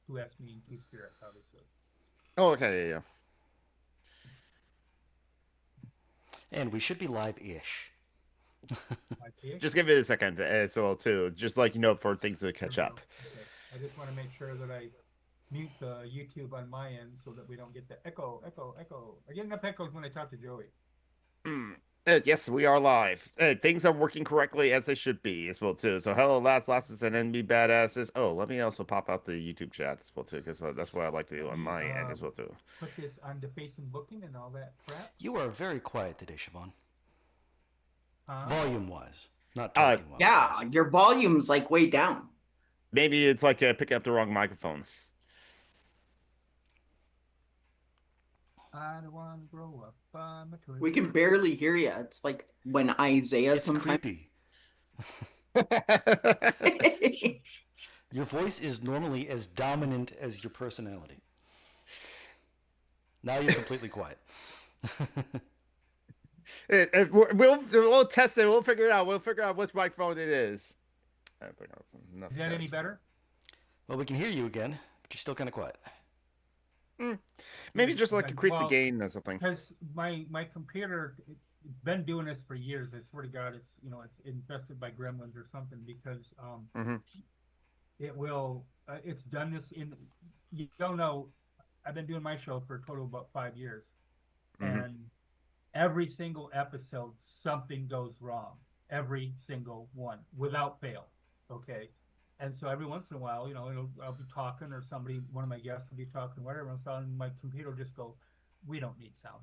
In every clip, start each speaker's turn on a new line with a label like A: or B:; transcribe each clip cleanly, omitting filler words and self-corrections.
A: who asked me in Two Spirit, obviously.
B: Oh, okay, yeah,
C: And we should be live-ish.
A: My fish.
B: just give it a second as well too, just like for things to
A: There
B: catch
A: we go.
B: up.
A: Okay. I just want to make sure that I mute the YouTube on my end so that we don't get the echo, echo, echo. I get enough echoes when I talk to Joey.
B: Mm. Yes, we are live. Things are working correctly as they should be as well too. So hello, lasses and enemy badasses. Oh, let me also pop out the YouTube chat as well too, because that's what I like to do
A: Let
B: on
A: me
B: my end as well too.
A: put this on the facing booking and all that crap.
C: You are very quiet today, Siobhan.
A: Huh?
C: Volume-wise, not
B: Uh,
D: Yeah,
C: talking-wise.
D: your volume's like way down.
B: Maybe it's like picking up the wrong microphone.
A: I don't want to grow up on my Toy
D: We can
A: Story.
D: barely hear you. It's like when Isaiah
C: It's
D: sometimes.
C: creepy. Your voice is normally as dominant as your personality. Now you're completely quiet.
B: We'll test it. We'll figure it out. We'll figure out which microphone it is. I think that's enough.
A: Is that any better?
C: Well, we can hear you again, but you're still kind of quiet.
B: Maybe just like increase the
A: Well,
B: gain or something.
A: Because my computer, it's been doing this for years. I swear to God, it's infested by gremlins or something because
B: Hmm.
A: it will. It's done this in. You don't know. I've been doing my show for a total of about 5 years,
B: Hmm.
A: and every single episode something goes wrong. Every single one, without fail. Okay. And so every once in a while, I'll be talking, or one of my guests will be talking, whatever, and so my computer will just go, "We don't need sound."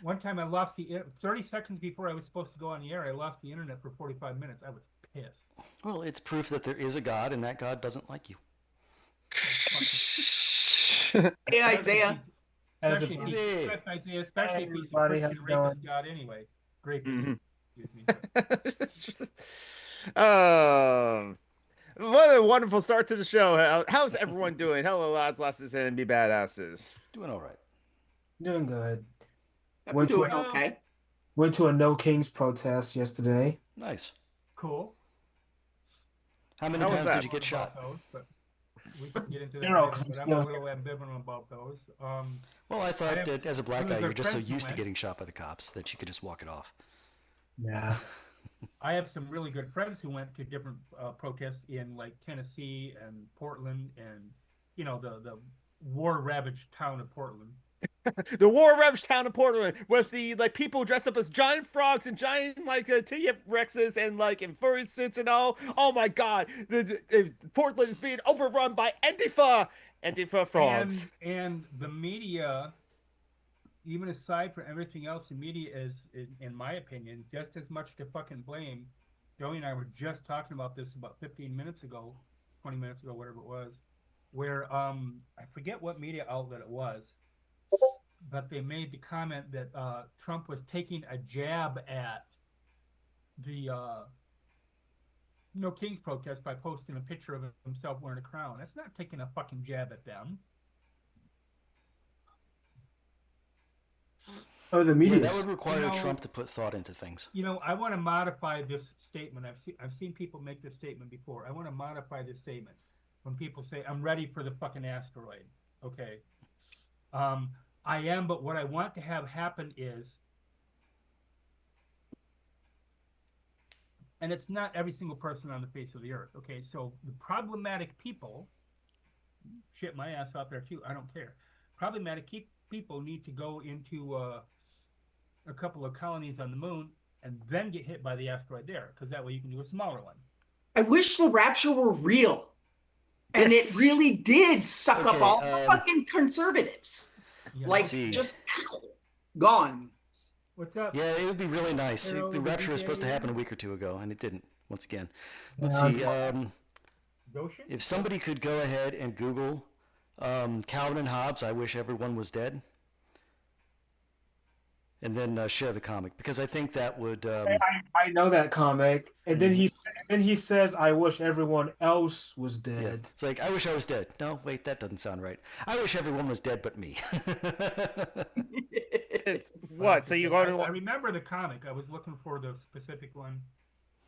A: One time I lost 30 seconds before I was supposed to go on the air. I lost the internet for 45 minutes. I was pissed.
C: Well, it's proof that there is a God, and that God doesn't like you.
D: Hey, Isaiah.
E: How's
A: Especially
E: it
A: if
E: going?
A: Isaiah, especially if he's a
E: Everybody, how's
A: Christian
E: it going?
A: rapist God anyway. Rapist,
B: Mhm.
A: excuse me.
B: um, what a wonderful start to the show. How's everyone doing? Hello, lads, lasses, and be badasses.
C: Doing all right.
E: Doing good.
D: I'm
E: Went to
D: doing
E: a,
D: okay.
E: went to a No Kings protest yesterday.
C: Nice.
A: Cool.
C: How many
B: How was
C: times
B: that?
C: did you get shot?
A: Those, but we can get into that
E: Zero,
A: later.
E: 'cause I'm
A: But I'm
E: still
A: a little ambivalent about those.
C: Well, I thought that as a black
A: really
C: guy,
A: good
C: you're just so
A: friends who
C: used to
A: went.
C: getting shot by the cops that you could just walk it off.
E: Yeah.
A: I have some really good friends who went to different protests in like Tennessee and Portland, and the war ravaged town of Portland.
B: The war ravaged town of Portland with the people dressed up as giant frogs and giant T-Rexes and in furry suits and all. Oh my God, Portland is being overrun by Antifa frogs.
A: And the media, even aside from everything else, the media is, in my opinion, just as much to fucking blame. Joey and I were just talking about this about 15 minutes ago, 20 minutes ago, whatever it was, where I forget what media outlet it was, but they made the comment that Trump was taking a jab at the No Kings protest by posting a picture of himself wearing a crown. That's not taking a fucking jab at them.
E: Oh, the
C: Yeah,
E: media.
C: that would require
A: You know-
C: Trump to put thought into things.
A: I want to modify this statement. I've seen people make this statement before. I want to modify this statement when people say, "I'm ready for the fucking asteroid." Okay. I am, but what I want to have happen is, and it's not every single person on the face of the earth. Okay, so the problematic people, shit my ass out there too. I don't care. Problematic people need to go into a couple of colonies on the moon and then get hit by the asteroid there, because that way you can do a smaller one.
D: I wish the rapture were real. And
B: Yes.
D: it really did suck up
C: Okay,
D: all the fucking conservatives.
A: Yeah.
D: Like,
C: see.
D: just gone.
A: What's up?
C: Yeah, it would be really nice.
A: Hello,
C: The rapture was supposed to
A: DJ.
C: happen a week or two ago, and it didn't. Once again, let's
E: Yeah,
C: see.
A: Goshen?
C: If somebody could go ahead and Google Calvin and Hobbes, I wish everyone was dead, and then share the comic, because I think that would.
E: I know that comic, and then he says, "I wish everyone else was
C: Yeah,
E: dead."
C: it's like, I wish I was dead. No, wait, that doesn't sound right. I wish everyone was dead but me.
B: It's what? So you go
A: I
B: to
A: remember the comic. I was looking for the specific one.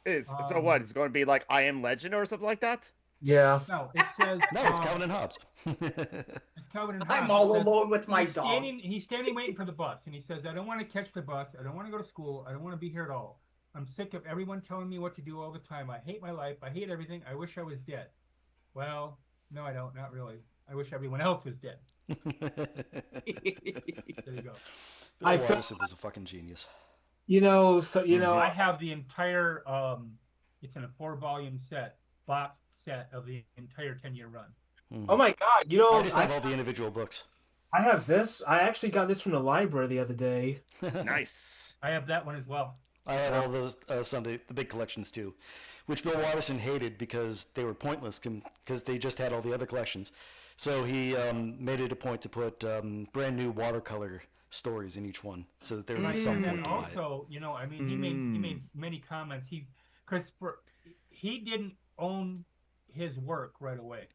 B: So what? It's going to be like I Am Legend or something like that?
E: Yeah.
A: No, it says
C: No, it's Calvin and Hobbes.
A: It's Calvin and
D: I'm
A: Hobbes.
D: all
A: It says,
D: alone with my
A: he's
D: dog.
A: He's standing waiting for the bus, and he says, "I don't want to catch the bus. I don't want to go to school. I don't want to be here at all. I'm sick of everyone telling me what to do all the time. I hate my life. I hate everything. I wish I was dead." Well, no, I don't. Not really. I wish everyone else was dead. There you go.
E: I
C: Bill
E: feel-
C: Watterson was a fucking genius.
A: I have the entire it's in a 4-volume box set of the entire 10-year run.
E: Oh my god,
C: I just have all the individual books.
E: I have this. I actually got this from the library the other day.
B: Nice.
A: I have that one as well.
C: I had all those the big collections too, which Bill Watterson hated because they were pointless because they just had all the other collections. So he made it a point to put brand new watercolor stories in each one, so that there was some
A: And
C: point
A: then
C: to buy it.
A: also, I mean, he made many comments. He didn't own his work right away.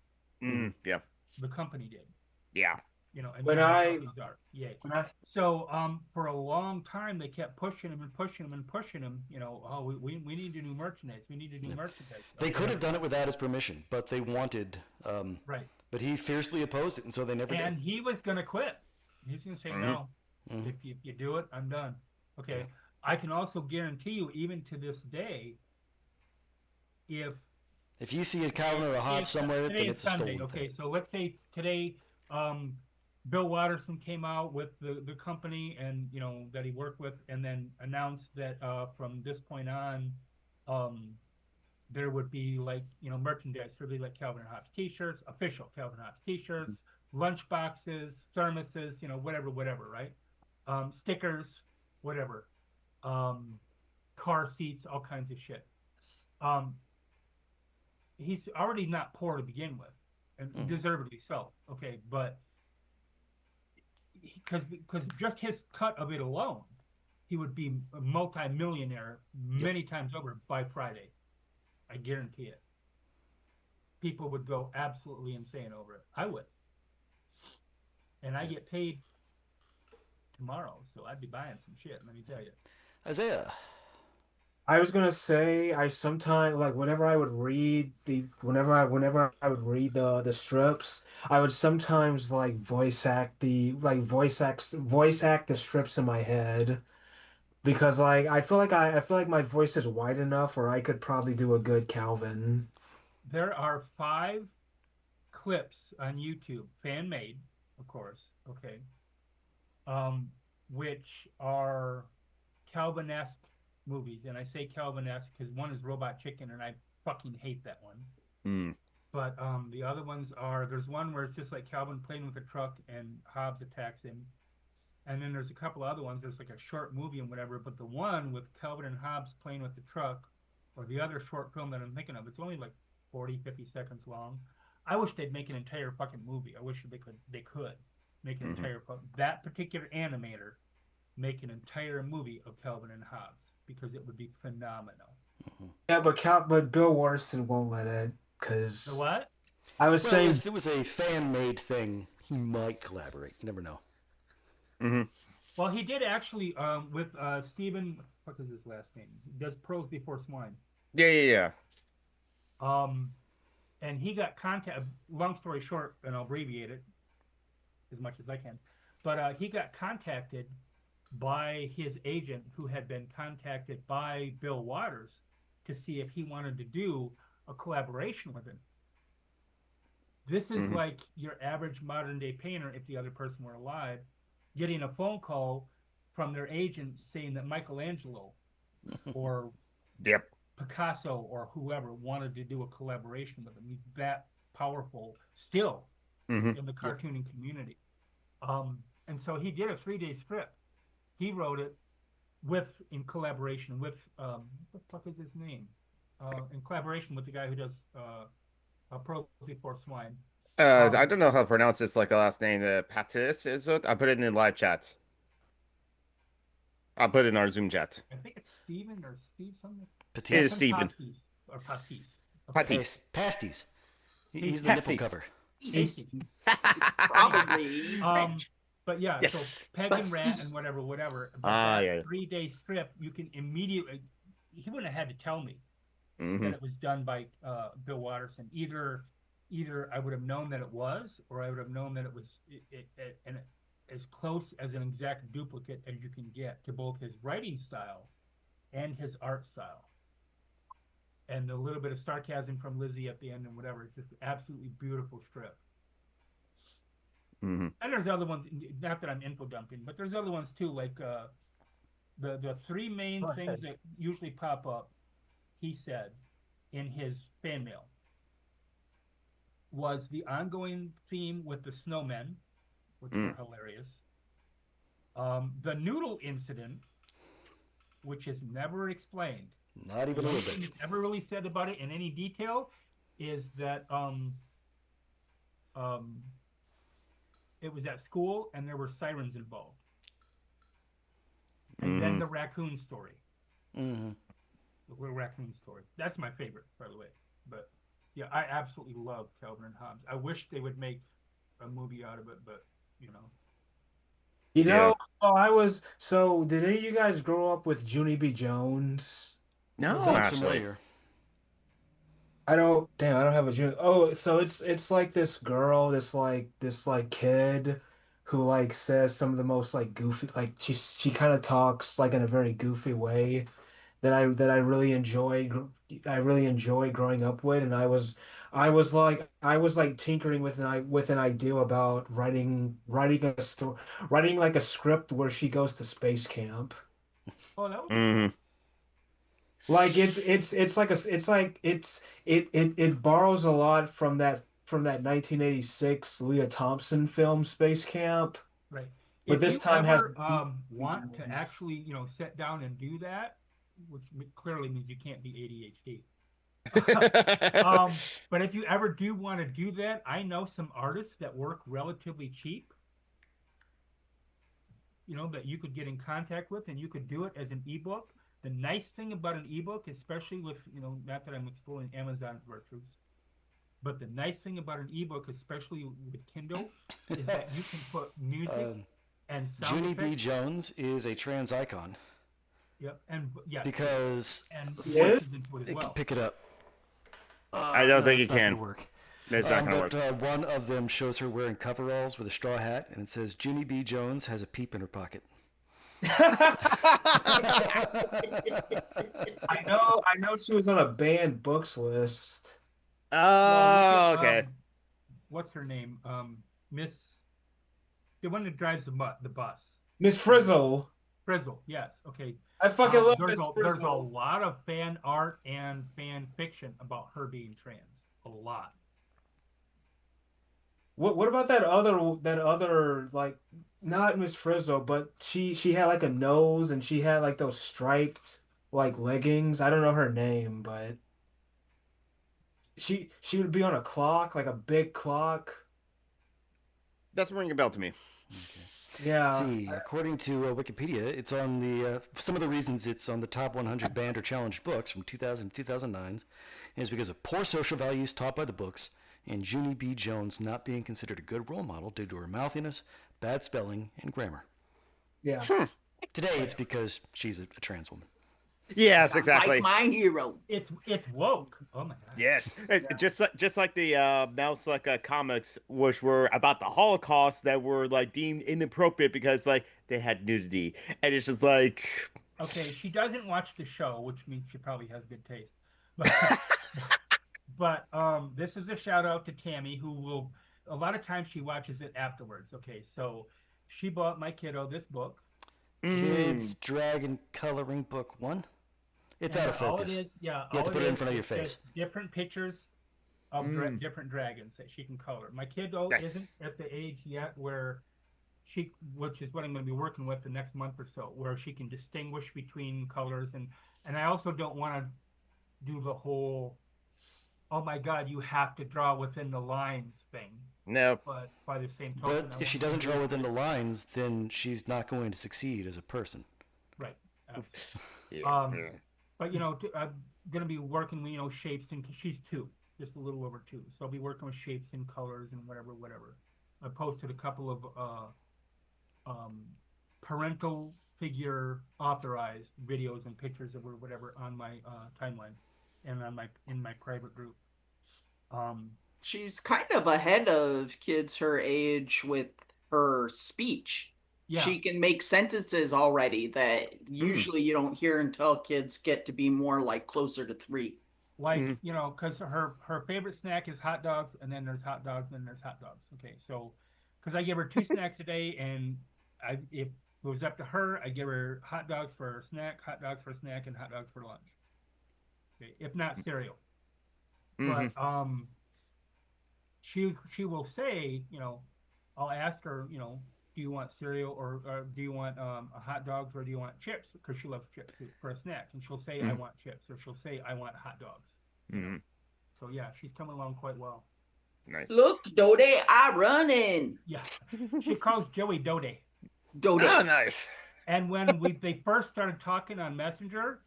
B: Yeah.
A: The company did.
B: Yeah.
A: And
E: When
A: that's
E: I-
A: how these are. Yeah.
E: When I-
A: So for a long time they kept pushing him and pushing him and pushing him. Oh, we need to do merchandise. We need to do merchandise.
C: They could have done it without his permission, but they wanted.
A: Right.
C: But he fiercely opposed it, and so they never
A: And
C: did.
A: he was gonna quit. He was gonna say no.
C: Mhm.
A: If you do it, I'm done. Okay.
C: Yeah.
A: I can also guarantee you, even to this day,
C: If you see a Calvin or a Hobbes somewhere, then
A: today
C: it's
A: is
C: a
A: Sunday.
C: stolen
A: Okay,
C: thing.
A: so let's say today, Bill Watterson came out with the company and that he worked with, and then announced that from this point on, there would be merchandise. There would be like Calvin and Hobbes T-shirts, official Calvin and Hobbes T-shirts, lunch boxes, thermoses, whatever, right? Stickers, whatever, car seats, all kinds of shit. He's already not poor to begin with, and deservedly so. Okay, but because just his cut of it alone, he would be a multi-millionaire many times over by Friday. I guarantee it. People would go absolutely insane over it. I would. And I get paid tomorrow, so I'd be buying some shit, let me tell you.
C: Isaiah.
E: I was gonna say I sometimes whenever I would read whenever I would read the strips, I would sometimes voice act the strips in my head, because I feel like my voice is wide enough where I could probably do a good Calvin.
A: There are 5 clips on YouTube, fan-made, of course, okay, which are Calvin-esque movies, and I say Calvin-esque because one is Robot Chicken, and I fucking hate that one. But the other ones there's one where it's just like Calvin playing with a truck and Hobbes attacks him, and then there's a couple other ones. There's like a short movie and whatever, but the one with Calvin and Hobbes playing with the truck, or the other short film that I'm thinking of, it's only like 40-50 seconds long. I wish they'd make an entire fucking movie. I wish they could make an entire that particular animator make an entire movie of Calvin and Hobbes, because it would be phenomenal.
E: Yeah, but Bill Watterson won't let it, because
A: The what?
E: I was saying
C: If it was a fan-made thing, he might collaborate. You never know.
A: Well, he did actually with Stephen. What is his last name? He does Pearls Before Swine.
B: Yeah.
A: And he got contact. Long story short, and I'll abbreviate it as much as I can. But he got contacted by his agent, who had been contacted by Bill Waters, to see if he wanted to do a collaboration with him. This is like your average modern day painter, if the other person were alive, getting a phone call from their agent saying that Michelangelo or Picasso or whoever wanted to do a collaboration with him. He's that powerful still in the cartooning community. And so he did a 3-day strip. He wrote it in collaboration with what the fuck is his name? In collaboration with the guy who does Pearls Before Swine.
B: I don't know how to pronounce this a last name. Patis, is it? I put it in the live chat. I'll put it in our Zoom chat.
A: I think it's Steven or Steve something.
B: It is
C: Patisse.
B: Steven.
A: Or Pastis.
B: Patis.
C: Pasties. He's the nipple
B: Pasties.
C: cover.
A: Pasties.
D: Probably French.
A: But yeah,
B: Yes.
A: so Peg and Rat and whatever. But
B: Ah,
A: that
B: yeah.
A: 3-day strip, you can immediately. He wouldn't have had to tell me. that it was done by Bill Watterson. Either I would have known that it was, or I would have known that it was as close as an exact duplicate as you can get to both his writing style and his art style. And the little bit of sarcasm from Lizzie at the end and whatever. It's just absolutely beautiful strip.
B: Mm-hmm.
A: And there's other ones, not that I'm info dumping, but there's other ones too, like the three main things that usually pop up, he said, in his fan mail was the ongoing theme with the snowmen, which were hilarious. The noodle incident, which is never explained.
C: Not even a little bit.
A: That's ever really said about it in any detail is that it was at school and there were sirens involved. And then the raccoon story.
C: Mm-hmm.
A: The little raccoon story. That's my favorite, by the way. But yeah, I absolutely love Calvin and Hobbes. I wish they would make a movie out of it, but you know.
E: You know, did any of you guys grow up with Junie B. Jones?
B: No,
C: Sounds
B: actually.
C: familiar.
E: I don't have a Junie. Oh, so it's like this girl, this kid who like says some of the most like goofy, like she kind of talks like in a very goofy way that I really enjoy. I really enjoy growing up with, and I was like tinkering with an idea about writing like a script where she goes to space camp.
A: Oh, that was
B: Mm-hmm.
E: Like it borrows a lot from that 1986 Leah Thompson film Space Camp,
A: right.
E: but
A: If
E: this
A: you
E: time has
A: ever want to actually, sit down and do that, which clearly means you can't be ADHD. But if you ever do want to do that, I know some artists that work relatively cheap, that you could get in contact with, and you could do it as an ebook. The nice thing about an ebook, especially with, not that I'm exploring Amazon's virtues, but the nice thing about an ebook, especially with Kindle, is that you can put music and sound
C: Junie
A: effects.
C: B. Jones is a trans icon.
A: Yep, and yeah,
C: Because
A: and
E: Yes.
A: voices into it as
C: it
A: well.
C: can pick it up.
B: I don't think
C: it's
B: it
C: not
B: can.
C: gonna work.
B: That's not gonna
C: But
B: work.
C: one of them shows her wearing coveralls with a straw hat, and it says Junie B. Jones has a peep in her pocket.
E: I know she was on a banned books list.
B: Oh,
A: Look at,
B: okay.
A: What's her name? Miss, the one that drives the bus.
E: Miss Frizzle.
A: Frizzle, yes. Okay.
E: I fucking love
A: there's
E: Miss
A: there's a
E: Frizzle.
A: lot of fan art and fan fiction about her being trans. A lot.
E: What about that other like not Miss Frizzle, but she had like a nose and she had like those striped like leggings. I don't know her name, but she would be on a clock, like a big clock.
B: That's ringing a bell to me.
C: Let's
E: Yeah.
C: see, according to Wikipedia, it's on the some of the reasons it's on the top 100 banned or challenged books from 2000 to 2009 is because of poor social values taught by the books and Junie B. Jones not being considered a good role model due to her mouthiness, bad spelling, and grammar.
E: Yeah.
C: Today, it's because she's a trans woman.
B: Yes, exactly.
D: Like my hero.
A: It's woke. Oh my god.
B: Yes, just like the Mouse like comics, which were about the Holocaust that were like deemed inappropriate because like they had nudity, and it's just like
A: Okay, she doesn't watch the show, which means she probably has good taste. But this is a shout out to Tammy, who will a lot of times she watches it afterwards. Okay, so she bought my kiddo this book.
C: Kids Dragon Coloring Book 1. It's
A: and
C: out of
A: all
C: focus.
A: it is, yeah,
C: You have to
A: all
C: put it in
A: is
C: front of your
A: is
C: face.
A: just different pictures of different dragons that she can color. My kiddo
B: Nice.
A: isn't at the age yet where which is what I'm going to be working with the next month or so, where she can distinguish between colors, and I also don't want to do the whole, oh my God, you have to draw within the lines thing.
B: no.
A: But by the same token,
C: But if she doesn't draw within the lines, then she's not going to succeed as a person.
A: right.
B: Yeah,
A: But I'm gonna be working with shapes, and she's 2, just a little over 2, so I'll be working with shapes and colors and whatever. I posted a couple of parental figure authorized videos and pictures of whatever on my timeline, and in my private group.
D: She's kind of ahead of kids her age with her speech.
A: Yeah.
D: She can make sentences already that usually you don't hear until kids get to be more like closer to 3.
A: Like, you know, because her favorite snack is hot dogs, and then there's hot dogs, and then there's hot dogs. Okay, so because I give her 2 snacks a day, and if it was up to her, I give her hot dogs for a snack, hot dogs for a snack, and hot dogs for lunch. Okay, if not cereal. But she will say, you know, I'll ask her, you know, do you want cereal or do you want hot dogs or do you want chips? Because she loves chips for a snack, and she'll say I want chips, or she'll say I want hot dogs. So yeah, she's coming along quite well.
B: Nice.
D: Look, Dode, I running.
A: Yeah, she calls Joey Dode.
D: Dode.
B: Oh, nice.
A: And when they first started talking on Messenger,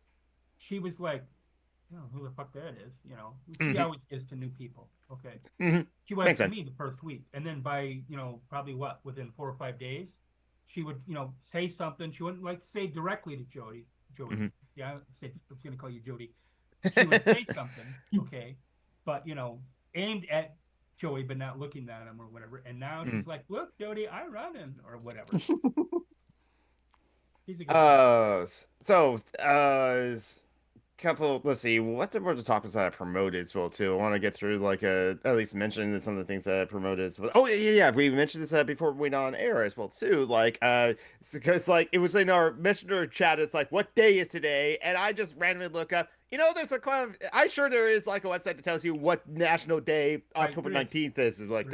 A: she was like, I don't know who the fuck that is, you know. She always is to new people. Okay. She was to me the first week. And then by, you know, probably within 4 or 5 days, she would, you know, say something. She wouldn't like say directly to Jody. Yeah, I was gonna call you Jody. She would say something, okay, but you know, aimed at Joey but not looking at him or whatever. And now she's like, look, Jody, I running or whatever. She's a good
B: couple, let's see, what were the topics that I promoted as well too? I want to get through like at least mention some of the things that I promoted as well. Oh yeah, we mentioned this before we went on air as well too. Like because like it was in our messenger chat, it's like what day is today, and I just randomly look up, you know, there's a kind of, I'm sure there is like a website that tells you what national day October 19th is like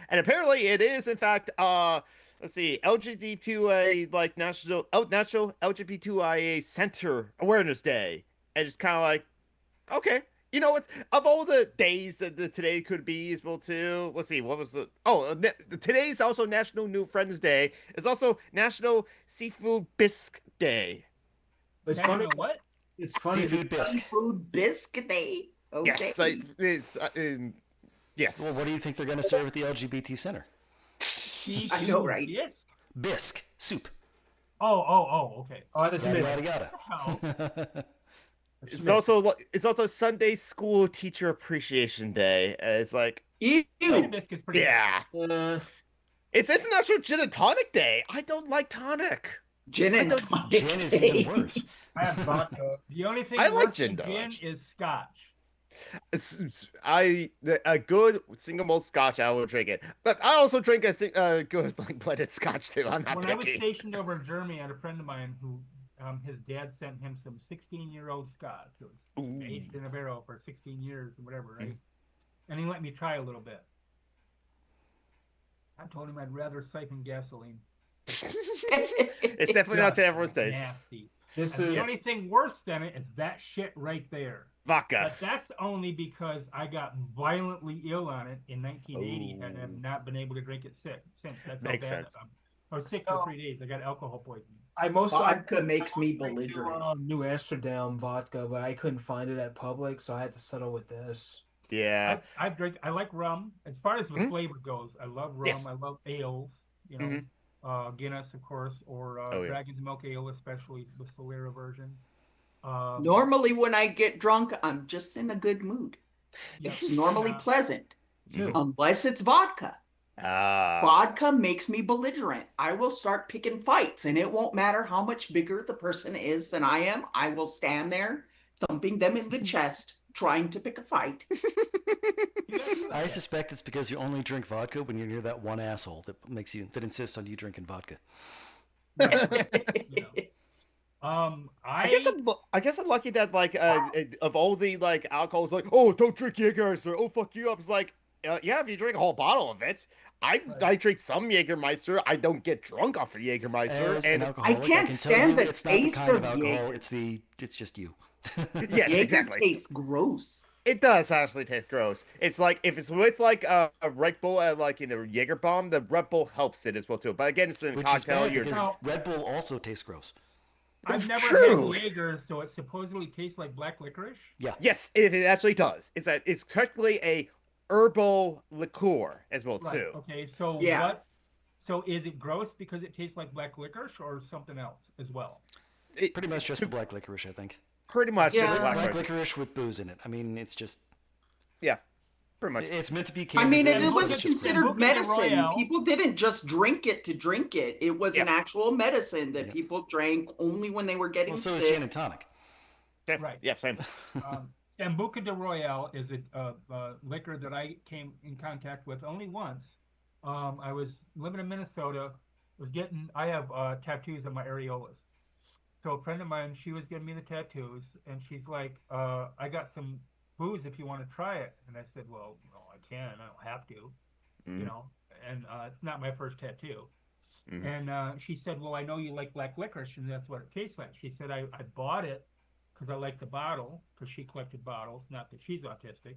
B: and apparently it is in fact let's see, LGBTQIA like national LGBTQIA Center Awareness Day. And it's kind of like, okay, you know what? Of all the days that today could be as well too. Let's see, what was the? Oh, today's also National New Friends Day. It's also National Seafood Bisque Day.
E: It's
A: National
E: funny.
A: what?
E: It's funny.
C: Seafood bisque.
D: Seafood bisque day. Okay.
B: Yes, yes.
C: Well, what do you think they're going to serve at the LGBT Center?
D: I know, right?
A: Yes.
C: Bisque soup.
A: Oh, okay.
E: Oh, that's
C: Yada
E: me.
C: yada yada.
A: How?
B: It's also Sunday School Teacher Appreciation Day. It's like,
D: Ew.
A: Biscuit's pretty
B: yeah. It's International Gin and Tonic Day. I don't like tonic.
D: Gin and tonic.
C: Gin is even worse.
A: I have vodka. The only thing
B: I like
A: worse
B: gin
A: than
B: tonic.
A: is scotch.
B: A good single malt scotch, I will drink it. But I also drink a good like blended scotch too. I'm not
A: When I was
B: picky.
A: stationed over in Germany, I had a friend of mine who his dad sent him some 16-year-old scotch. It was aged in a barrel for 16 years or whatever, right? And he let me try a little bit. I told him I'd rather siphon gasoline.
B: It's definitely not to everyone's taste.
A: Nasty.
E: This
A: And
E: is
A: the only thing worse than it is that shit right there.
B: Vodka.
A: But that's only because I got violently ill on it in 1980 and have not been able to drink it since. That's
B: Makes
A: how bad
B: sense.
A: I was sick for 3 days. I got alcohol poisoning.
D: Vodka makes me belligerent.
E: New Amsterdam vodka, but I couldn't find it at Publix, so I had to settle with this.
B: Yeah.
A: I like rum. As far as the flavor goes, I love rum.
B: Yes.
A: I love ales. You know, Guinness, of course, or Dragon's Milk Ale, especially the Solera version.
D: Normally, when I get drunk, I'm just in a good mood. It's normally pleasant, unless it's vodka. Vodka makes me belligerent. I will start picking fights, and it won't matter how much bigger the person is than I am. I will stand there, thumping them in the chest, trying to pick a fight.
C: I suspect it's because you only drink vodka when you're near that one asshole that insists on you drinking vodka.
A: You know.
B: I guess I'm lucky that like of all the like alcohols, like, oh, don't drink Jägermeister, oh fuck you up. It's like, yeah, if you drink a whole bottle of it. I drink some Jägermeister. I don't get drunk off of Jägermeister,
C: As
B: and
C: an alcoholic,
D: I can't
C: can tell
D: stand
C: you
D: the
C: it's not the
D: taste
C: kind of
D: of
C: alcohol.
D: Jaeger.
C: It's just you.
B: yes,
D: Jaeger
B: exactly.
D: tastes gross.
B: It does actually taste gross. It's like if it's with like a Red Bull, like in a Jaeger bomb, the Red Bull helps it as well too. But again, it's in a
C: Which is
B: cocktail.
C: bad
B: You're
C: because
B: just
C: Red Bull also tastes gross.
A: I've never
B: True.
A: had Jaeger, so it supposedly tastes like black licorice.
B: yes, it actually does. It's technically a herbal liqueur as well too.
A: Okay, so
D: Yeah.
A: what? So is it gross because it tastes like black licorice, or something else as well?
C: Pretty much just the black licorice, I think.
B: pretty much
D: Yeah.
B: just
C: Black
B: black
C: licorice with booze in it. I mean, it's just
B: pretty much.
C: it's meant to be
D: I
C: candy.
D: mean,
C: booze,
D: it
C: but
D: was
C: it's just
D: considered
A: Sambuca de
D: medicine.
A: Royale.
D: People didn't just drink it to drink it. It was an actual medicine that people drank only when they were getting
C: well, so is
D: sick.
C: gin and tonic.
B: Yeah,
A: Right.
B: Yeah, same.
A: Sambuca de Royale is a liquor that I came in contact with only once. I was living in Minnesota. I have tattoos on my areolas. So a friend of mine, she was giving me the tattoos, and she's like, "I got some booze if you want to try it." And I said, "Well, no, I can. I don't have to, you know." And it's not my first tattoo. And she said, "Well, I know you like black licorice, and that's what it tastes like." She said, "I bought it because I liked the bottle, because she collected bottles. Not that she's autistic,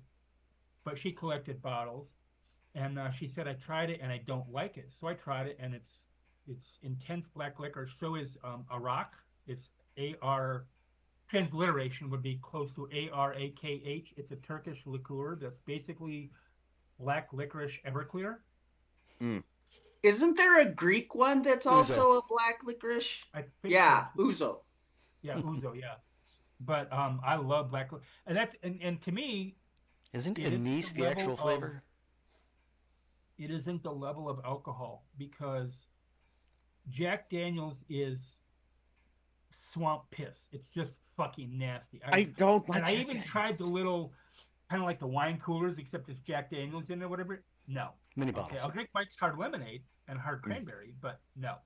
A: but she collected bottles." And she said, "I tried it and I don't like it." So I tried it, and it's intense black licorice. So is Arak. It's AR. Transliteration would be close to ARAKH. It's a Turkish liqueur that's basically black licorice Everclear.
D: Isn't there a Greek one that's also a black licorice?
A: I think
D: Yeah,
A: so.
D: ouzo.
A: Yeah, ouzo. Yeah, but I love black, and that's and to me,
C: Isn't
A: it is
C: anise the actual
A: level
C: flavor?
A: it isn't the level of alcohol, because Jack Daniels is swamp piss. It's just fucking nasty.
B: I don't like
A: And I
B: Jack
A: even
B: Daniels.
A: tried the little, kind of like the wine coolers, except it's Jack Daniels in it or whatever. No.
C: Mini
A: Okay,
C: bottles.
A: I'll drink Mike's Hard Lemonade and Hard Cranberry, but no.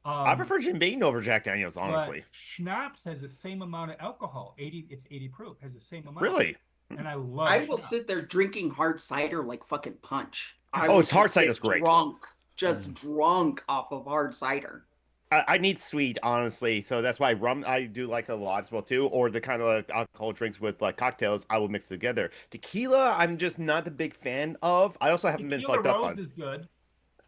B: I prefer Jim Beam over Jack Daniels, honestly.
A: But schnapps has the same amount of alcohol. It's 80 proof. Has the same amount.
B: Really?
A: And I love.
D: I will
A: schnapps.
D: sit there drinking hard cider like fucking punch.
B: It's hard cider's great.
D: Drunk, just drunk off of hard cider.
B: I need sweet, honestly, so that's why rum I do like a lot as well too, or the kind of like alcohol drinks with like cocktails I will mix together. Tequila, I'm just not a big fan of. I also haven't been
A: Tequila
B: fucked up
A: Rose
B: on.
A: is good.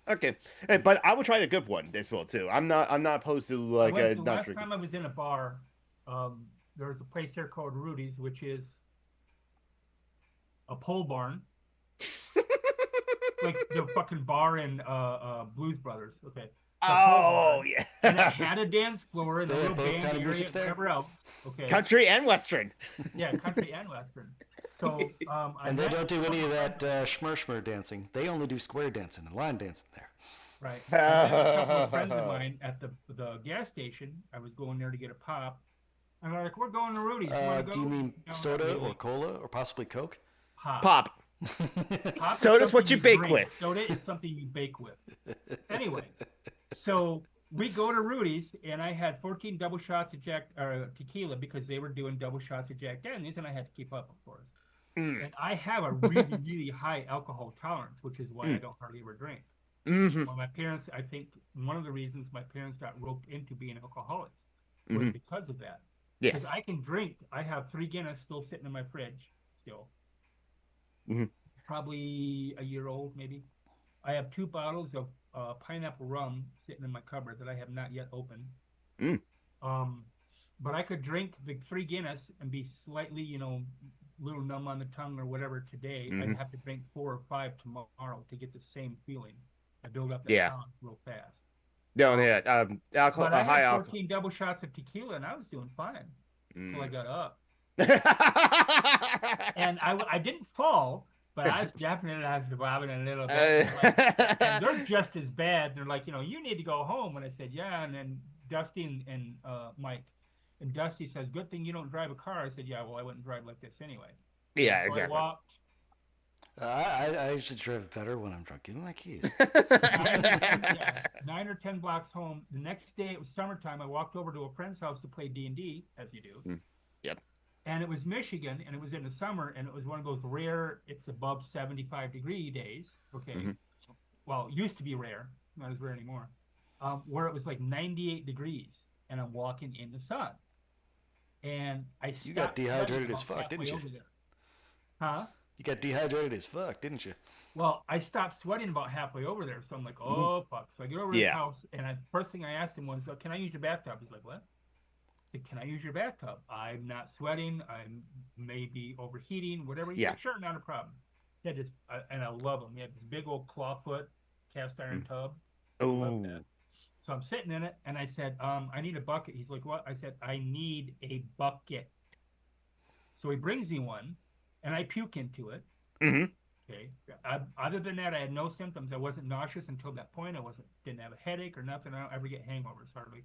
B: Okay, but I will try a good one as well too. I'm not opposed to like
A: The
B: not
A: last
B: drinking.
A: time I was in a bar, there was a place here called Rudy's, which is a pole barn. Like the fucking bar in Blues Brothers. Okay.
B: Oh yeah.
A: And it had a dance floor and a
C: They
A: little
C: had both
A: band
C: kind of
A: area,
C: musics there?
A: whatever else. Okay.
B: Country and Western.
A: Yeah, country and western. So
C: And they don't do any of that schmur dancing. They only do square dancing and line dancing there.
A: Right. I met a couple of friends of mine at the gas station. I was going there to get a pop. And they're like, "We're going to Rudy's. You wanna go?"
C: Do you mean
A: know,
C: soda
A: really
C: or cola or possibly Coke?
A: pop?
B: Pop.
A: Pop is
B: Soda's what
A: something
B: you bake
A: drink.
B: with.
A: Soda is something you bake with. Anyway, so we go to Rudy's, and I had 14 double shots of tequila, because they were doing double shots of Jack Daniels, and I had to keep up, of course. And I have a really, really high alcohol tolerance, which is why I don't hardly ever drink. Well, my parents, I think one of the reasons my parents got roped into being alcoholics was because of that.
B: Yes.
A: Because I can drink. I have 3 Guinness still sitting in my fridge, still. Probably a year old, maybe. I have 2 bottles of pineapple rum sitting in my cupboard that I have not yet opened. But I could drink the 3 Guinness and be slightly, little numb on the tongue or whatever today. I'd have to drink 4 or 5 tomorrow to get the same feeling. I build up that tolerance real fast.
B: No, yeah, alcohol,
A: But I
B: high
A: had
B: alcohol.
A: 14 double shots of tequila, and I was doing fine until I got up. And I didn't fall, but I was definitely bobbing a little bit. And they're just as bad. They're like, you need to go home. And I said, yeah. And then Dusty and Mike. And Dusty says, "Good thing you don't drive a car." I said, "Yeah, well, I wouldn't drive like this anyway."
B: Yeah,
A: So
B: exactly.
A: I walked
C: I should drive better when I'm drunk. Give me my keys.
A: 9 or 10 blocks home. The next day, it was summertime. I walked over to a friend's house to play D&D, as you do.
B: Yep.
A: And it was Michigan, and it was in the summer, and it was one of those rare, it's above 75-degree days. Okay. Well, it used to be rare, not as rare anymore. Where it was like 98 degrees, and I'm walking in the sun. And I stopped.
C: You got dehydrated as
A: about
C: fuck, didn't
A: halfway
C: you?
A: over there. Huh?
C: You got dehydrated as fuck, didn't you?
A: Well, I stopped sweating about halfway over there, so I'm like, "Oh fuck!" So I get over to his house, and first thing I asked him was, "Can I use your bathtub?" He's like, "What?" I said, "Can I use your bathtub? I'm not sweating. I'm maybe overheating, whatever." He's like, "Sure, not a problem." He had this, and I love him. He had this big old clawfoot cast iron tub. I love that. So I'm sitting in it, and I said, "I need a bucket." He's like, "What?" I said, "I need a bucket." So he brings me one, and I puke into it.
B: Mm-hmm.
A: Okay. Other than that, I had no symptoms. I wasn't nauseous until that point. Didn't have a headache or nothing. I don't ever get hangovers hardly.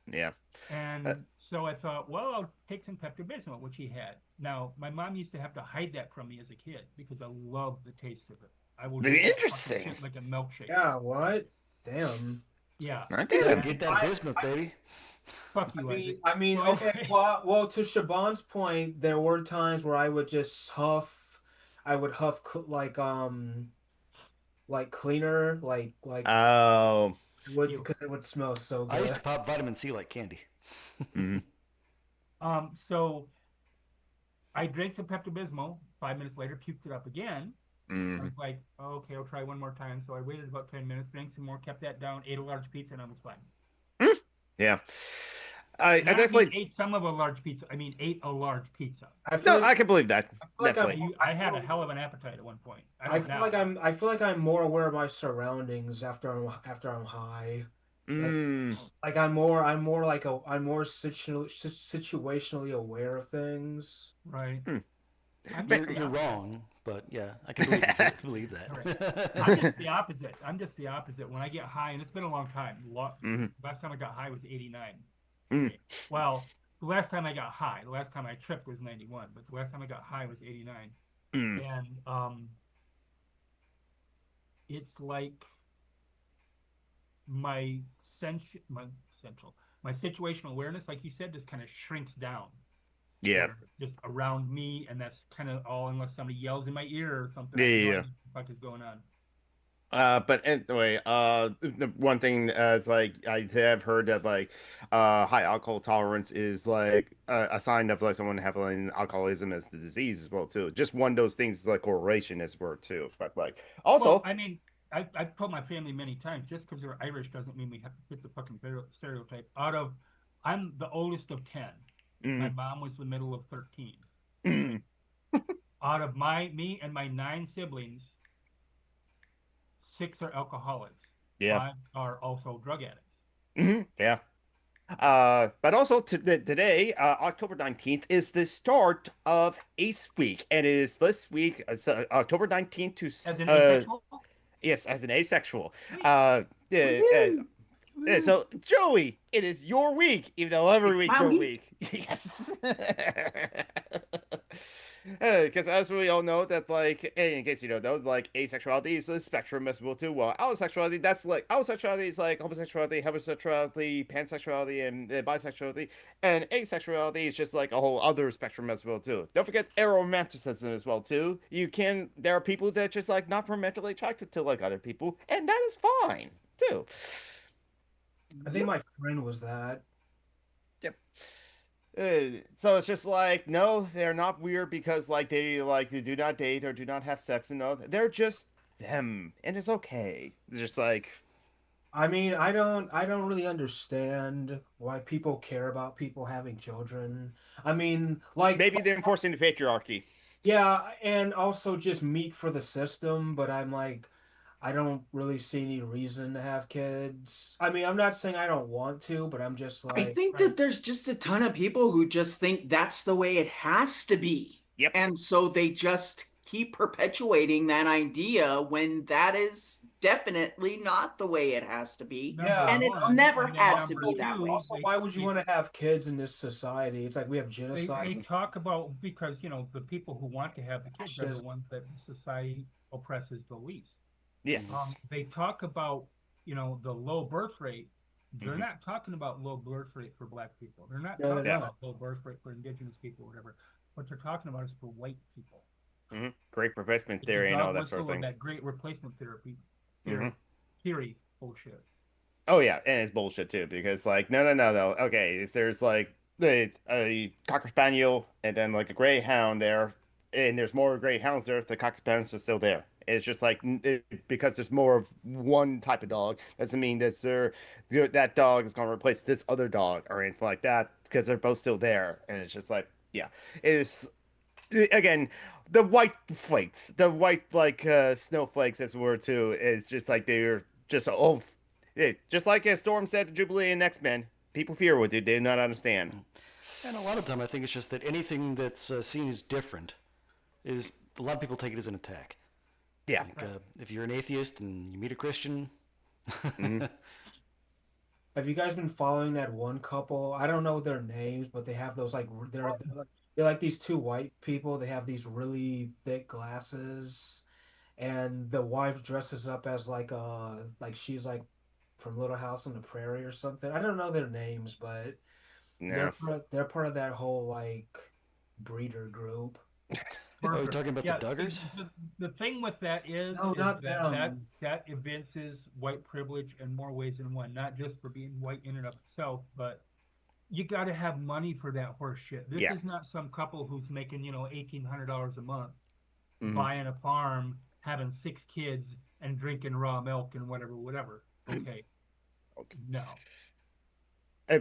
B: Yeah.
A: And so I thought, well, I'll take some Pepto-Bismol, which he had. Now, my mom used to have to hide that from me as a kid because I love the taste of it. I will
B: Very
A: drink that
B: interesting.
A: fucking shit like a milkshake.
E: Yeah, what? Damn.
A: Yeah.
C: Yeah, get that bismuth, baby.
A: Fuck you, Isaac.
E: I mean,
A: So
E: okay.
A: anyway-
E: Well, to Siobhan's point, there were times where I would just huff. I would huff like cleaner, like
B: Oh.
E: would because it would smell so
C: I used
E: good.
C: to pop vitamin C like candy.
B: Mm-hmm.
A: So I drank some Pepto-Bismol. 5 minutes later, puked it up again. I
B: Mm-hmm.
A: was like, okay, I'll try one more time. So I waited about 10 minutes, drank some more, kept that down, ate a large pizza, and I was fine.
B: Yeah. I
A: And I don't
B: definitely.
A: mean ate some of a large pizza. I mean ate a large pizza.
E: I feel
B: No,
E: like,
B: I can believe that.
E: I feel like
B: Definitely.
A: I had a hell of an appetite at one point.
E: I feel like I'm more aware of my surroundings after I'm high.
B: Mm.
E: Like I'm more situationally aware of things.
A: Right.
B: Hmm.
C: You're wrong, but yeah, I can believe that.
A: I'm just the opposite. When I get high, and it's been a long time.
B: Mhm.
A: Last time I got high was 89.
B: Mm.
A: Okay. Well, the last time I got high, the last time I tripped was 91, but the last time I got high was 89.
B: Mm.
A: And it's like my situational awareness, like you said, just kind of shrinks down.
B: Yeah.
A: Just around me, and that's kind of all unless somebody yells in my ear or something.
B: Yeah.
A: What the fuck is going on?
B: But anyway, the one thing is like I have heard that like high alcohol tolerance is like a sign of like someone having alcoholism as the disease as well too. Just one of those things like correlation as well too. But like also,
A: Well, I mean, I've told my family many times, just because we're Irish doesn't mean we have to fit the fucking stereotype. I'm the oldest of 10. My mom was the middle of 13.
B: Mm.
A: Out of me and my 9 siblings, 6 are alcoholics.
B: Yeah.
A: 5 are also drug addicts.
B: Mm-hmm. Yeah. But also today, October 19th, is the start of Ace Week, and it is this week, October 19th to
A: As an asexual?
B: yes, as an asexual. So Joey, it is your week, even though every week's your week. Yes. Because as we all know that, like, in case you don't know, like, asexuality is a spectrum as well too. Well, allossexuality is like homosexuality, heterosexuality, pansexuality, and bisexuality, and asexuality is just like a whole other spectrum as well too. Don't forget aromanticism as well too. There are people that just like not romantically attracted to like other people, and that is fine too.
E: I think my friend was that.
B: So it's just like, no, they're not weird because they do not date or do not have sex and all. They're just them, and it's okay. It's just like,
E: I mean, I don't really understand why people care about people having children. I mean, like
B: maybe they're enforcing the patriarchy.
E: Yeah, and also just meat for the system, but I'm like, I don't really see any reason to have kids. I mean, I'm not saying I don't want to, but I'm just like,
D: I think that there's just a ton of people who just think that's the way it has to be.
B: Yep.
D: And so they just keep perpetuating that idea when that is definitely not the way it has to be.
E: Yeah.
D: And it's never had to be that way.
E: Also, why would you want to have kids in this society? It's like we have
A: They
E: genocide.
A: talk about, because, the people who want to have the kids are the ones that society oppresses the least.
B: Yes.
A: They talk about, the low birth rate. They're not talking about low birth rate for Black people. They're not talking about low birth rate for Indigenous people or whatever. What they're talking about is for white people.
B: Mm-hmm. Great replacement theory and all that sort of thing.
A: That great replacement therapy theory bullshit.
B: Oh yeah, and it's bullshit too because like no. Okay, there's like a Cocker Spaniel and then like a Greyhound there, and there's more Greyhounds there. The Cocker Spaniels are still there. It's just like because there's more of one type of dog doesn't mean that that dog is going to replace this other dog or anything like that because they're both still there. And it's just like, yeah, it is again the white flakes, the white snowflakes as it were too is just like they're just just like as Storm said to Jubilee and X-Men, people fear what they do not understand.
C: And a lot of time, I think it's just that anything that's seen as different is a lot of people take it as an attack.
B: Yeah.
C: Like, if you're an atheist and you meet a Christian.
E: Have you guys been following that one couple? I don't know their names, but they have those like they're like these two white people. They have these really thick glasses, and the wife dresses up as like she's like from Little House on the Prairie or something. I don't know their names, but
B: No.
E: they're part of that whole like breeder group.
C: Oh, you're talking about the Duggars?
A: The thing with that is,
E: No, not
A: that
E: them.
A: that evinces white privilege in more ways than one. Not just for being white in and of itself, but you got to have money for that horse shit. This is not some couple who's making, $1,800 a month, buying a farm, having 6 kids, and drinking raw milk and whatever. Okay. No.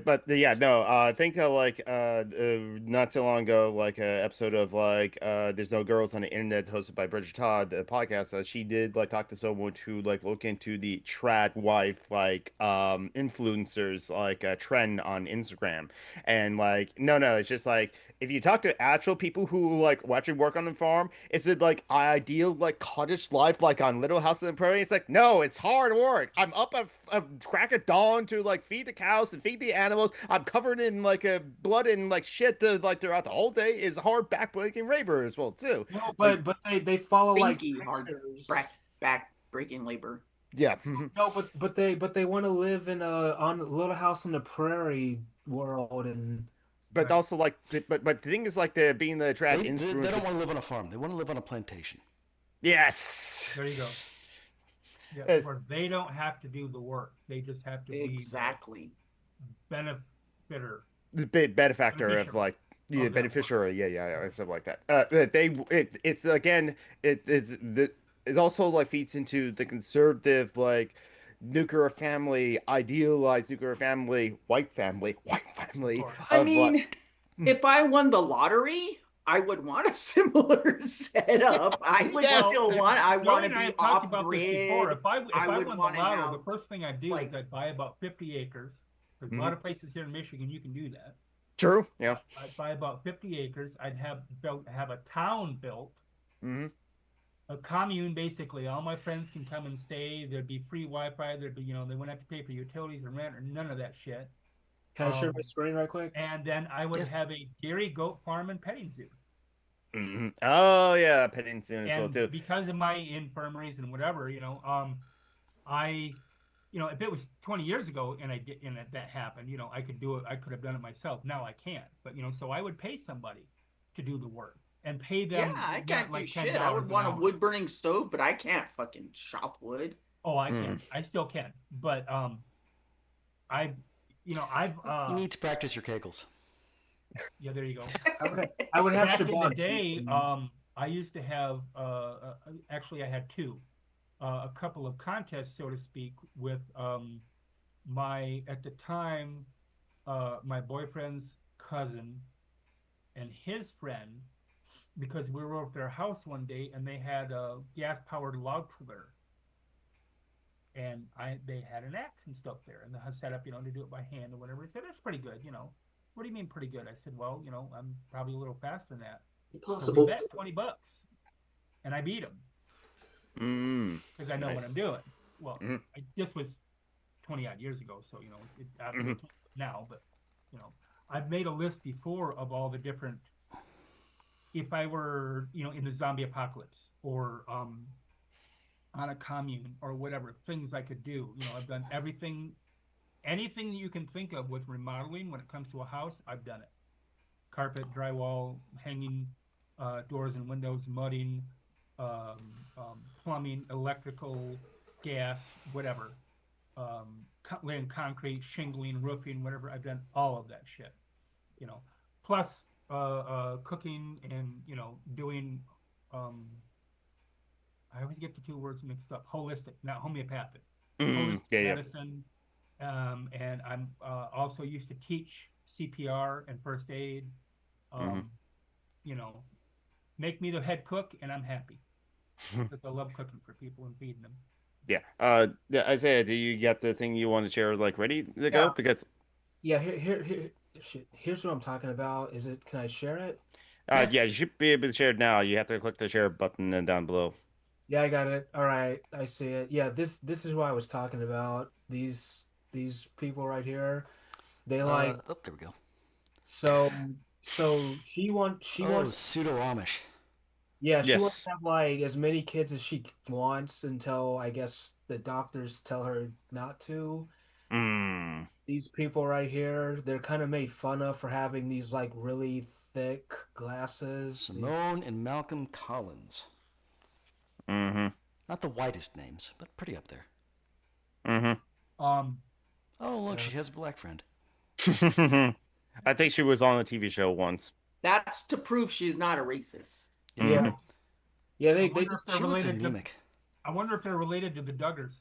B: But yeah, no. I think not too long ago, like an episode of "There's No Girls on the Internet" hosted by Bridget Todd, the podcast. She did talk to someone to look into the trad wife influencers trend on Instagram, and no, it's just if you talk to actual people who actually work on the farm, is it ideal cottage life on Little House on the Prairie? It's no, it's hard work. I'm up at crack of dawn to feed the cows and feed the animals. I'm covered in blood and shit throughout the whole day. Is hard back-breaking labor as well too.
E: No, but they follow
D: hard back-breaking labor.
B: Yeah.
E: No, but they want to live in on Little House on the Prairie world and.
B: But also but the thing is the being the trad
C: They don't want to live on a farm. They want to live on a plantation.
B: Yes.
A: There you go. Yeah, where they don't have to do the work. They just have to be the benefitter.
B: The benefactor of beneficiary. Yeah, stuff like that. It's also feeds into the conservative nuclear family, idealized nuclear family, white family.
D: I mean, if I won the lottery, I would want a similar setup. I would still want. I want to be off grid.
A: If I won the lotto, the first thing I'd do is I'd buy about 50 acres. There's a lot of places here in Michigan you can do that.
B: True. Yeah.
A: I'd buy about 50 acres. I'd have a town built. A commune, basically. All my friends can come and stay. There'd be free Wi-Fi. There'd be, they wouldn't have to pay for utilities and rent or none of that shit.
E: Can I share my screen right quick?
A: And then I would have a dairy, goat farm, and petting zoo.
B: Oh yeah, petting zoo as well too.
A: Because of my infirmaries and whatever, if it was 20 years ago and that happened, I could do it. I could have done it myself. Now I can't. But so I would pay somebody to do the work. And pay them.
D: Yeah, I can't do shit. I would want a wood burning stove, but I can't fucking chop wood.
A: Oh, I can. I still can. But I've
C: you need to practice your kegels.
A: Yeah, there you go.
E: I would have
A: back in the day. I used to have actually I had 2, a couple of contests, so to speak, with at the time my boyfriend's cousin and his friend. Because we were over at their house one day and they had a gas-powered log trailer, and they had an axe and stuff there, and they had set up, to do it by hand or whatever. He said, "That's pretty good, What do you mean pretty good?" I said, "Well, I'm probably a little faster than that."
D: Impossible.
A: So we bet $20, and I beat him because I know what I'm doing. Well, this was 20 odd years ago, so it now, but I've made a list before of all the different. If I were, in the zombie apocalypse or on a commune or whatever, things I could do. I've done anything that you can think of with remodeling when it comes to a house, I've done it. Carpet, drywall, hanging doors and windows, mudding, plumbing, electrical, gas, whatever. Laying concrete, shingling, roofing, whatever. I've done all of that shit. Plus cooking and doing I always get the 2 words mixed up. Holistic, not homeopathic. Holistic medicine. And I'm also used to teach CPR and first aid. Make me the head cook and I'm happy. Because I love cooking for people and feeding them.
B: Yeah. Isaiah, do you get the thing you want to share ready to go? Because
E: here shit, here's what I'm talking about. Is it? Can I share it?
B: Yeah, you should be able to share it now. You have to click the share button and down below.
E: Yeah, I got it. All right, I see it. Yeah, this is what I was talking about. These people right here. They like
C: Oh, there we go.
E: so she
C: Oh,
E: wants
C: pseudo Amish.
E: yeah, she wants
B: Yes.
E: to have like as many kids as she wants until I guess the doctors tell her not to.
B: Mm.
E: These people right here, they're kind of made fun of for having these like really thick glasses.
C: Simone and Malcolm Collins.
B: Mm-hmm.
C: Not the whitest names, but pretty up there.
B: Mm-hmm.
C: Oh, look, she has a black friend.
B: I think she was on a TV show once.
D: That's to prove she's not a racist.
E: Yeah. Yeah,
A: I
E: they
A: wonder if
E: just
A: they're
C: She looks
A: related to,
C: anemic.
A: I wonder if they're related to the Duggars.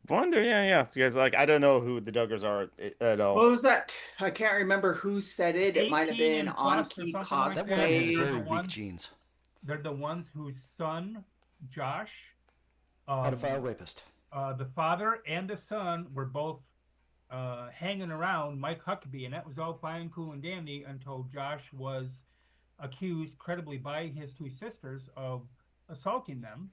B: Wonder, yeah. Because like I don't know who the Duggars are at all.
D: What was that? I can't remember who said it. It might have
A: 18
D: been
A: and plus or
D: Anki
A: something like
C: That woman has
D: Cosplay.
C: very
A: the
C: weak
A: one-
C: genes.
A: They're the ones whose son, Josh,
C: Pedophile rapist.
A: the father and the son were both hanging around Mike Huckabee, and that was all fine, cool, and dandy until Josh was accused credibly by his two sisters of assaulting them.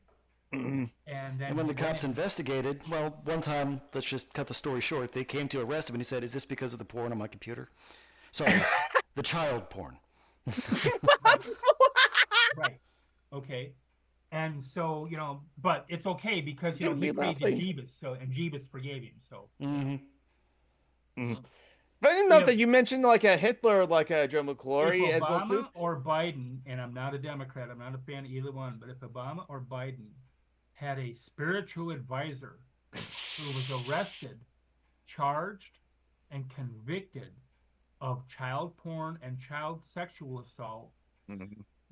A: And then
C: And when the
A: he went
C: cops
A: in-
C: investigated, well, one time, let's just cut the story short, they came to arrest him and he said, "Is this because of the porn on my computer?" Sorry, the child porn.
A: Right. Okay. And so, but it's okay because,
B: Don't
A: he
B: be
A: created
B: laughing.
A: Jeebus, and Jeebus forgave him, so.
C: Mm-hmm.
B: But enough
A: Yeah.
B: that you mentioned like a Hitler, like a Joe McClory
A: If
B: as well too.
A: Obama or Biden, and I'm not a Democrat, I'm not a fan of either one, but if Obama or Biden had a spiritual advisor who was arrested, charged, and convicted of child porn and child sexual assault,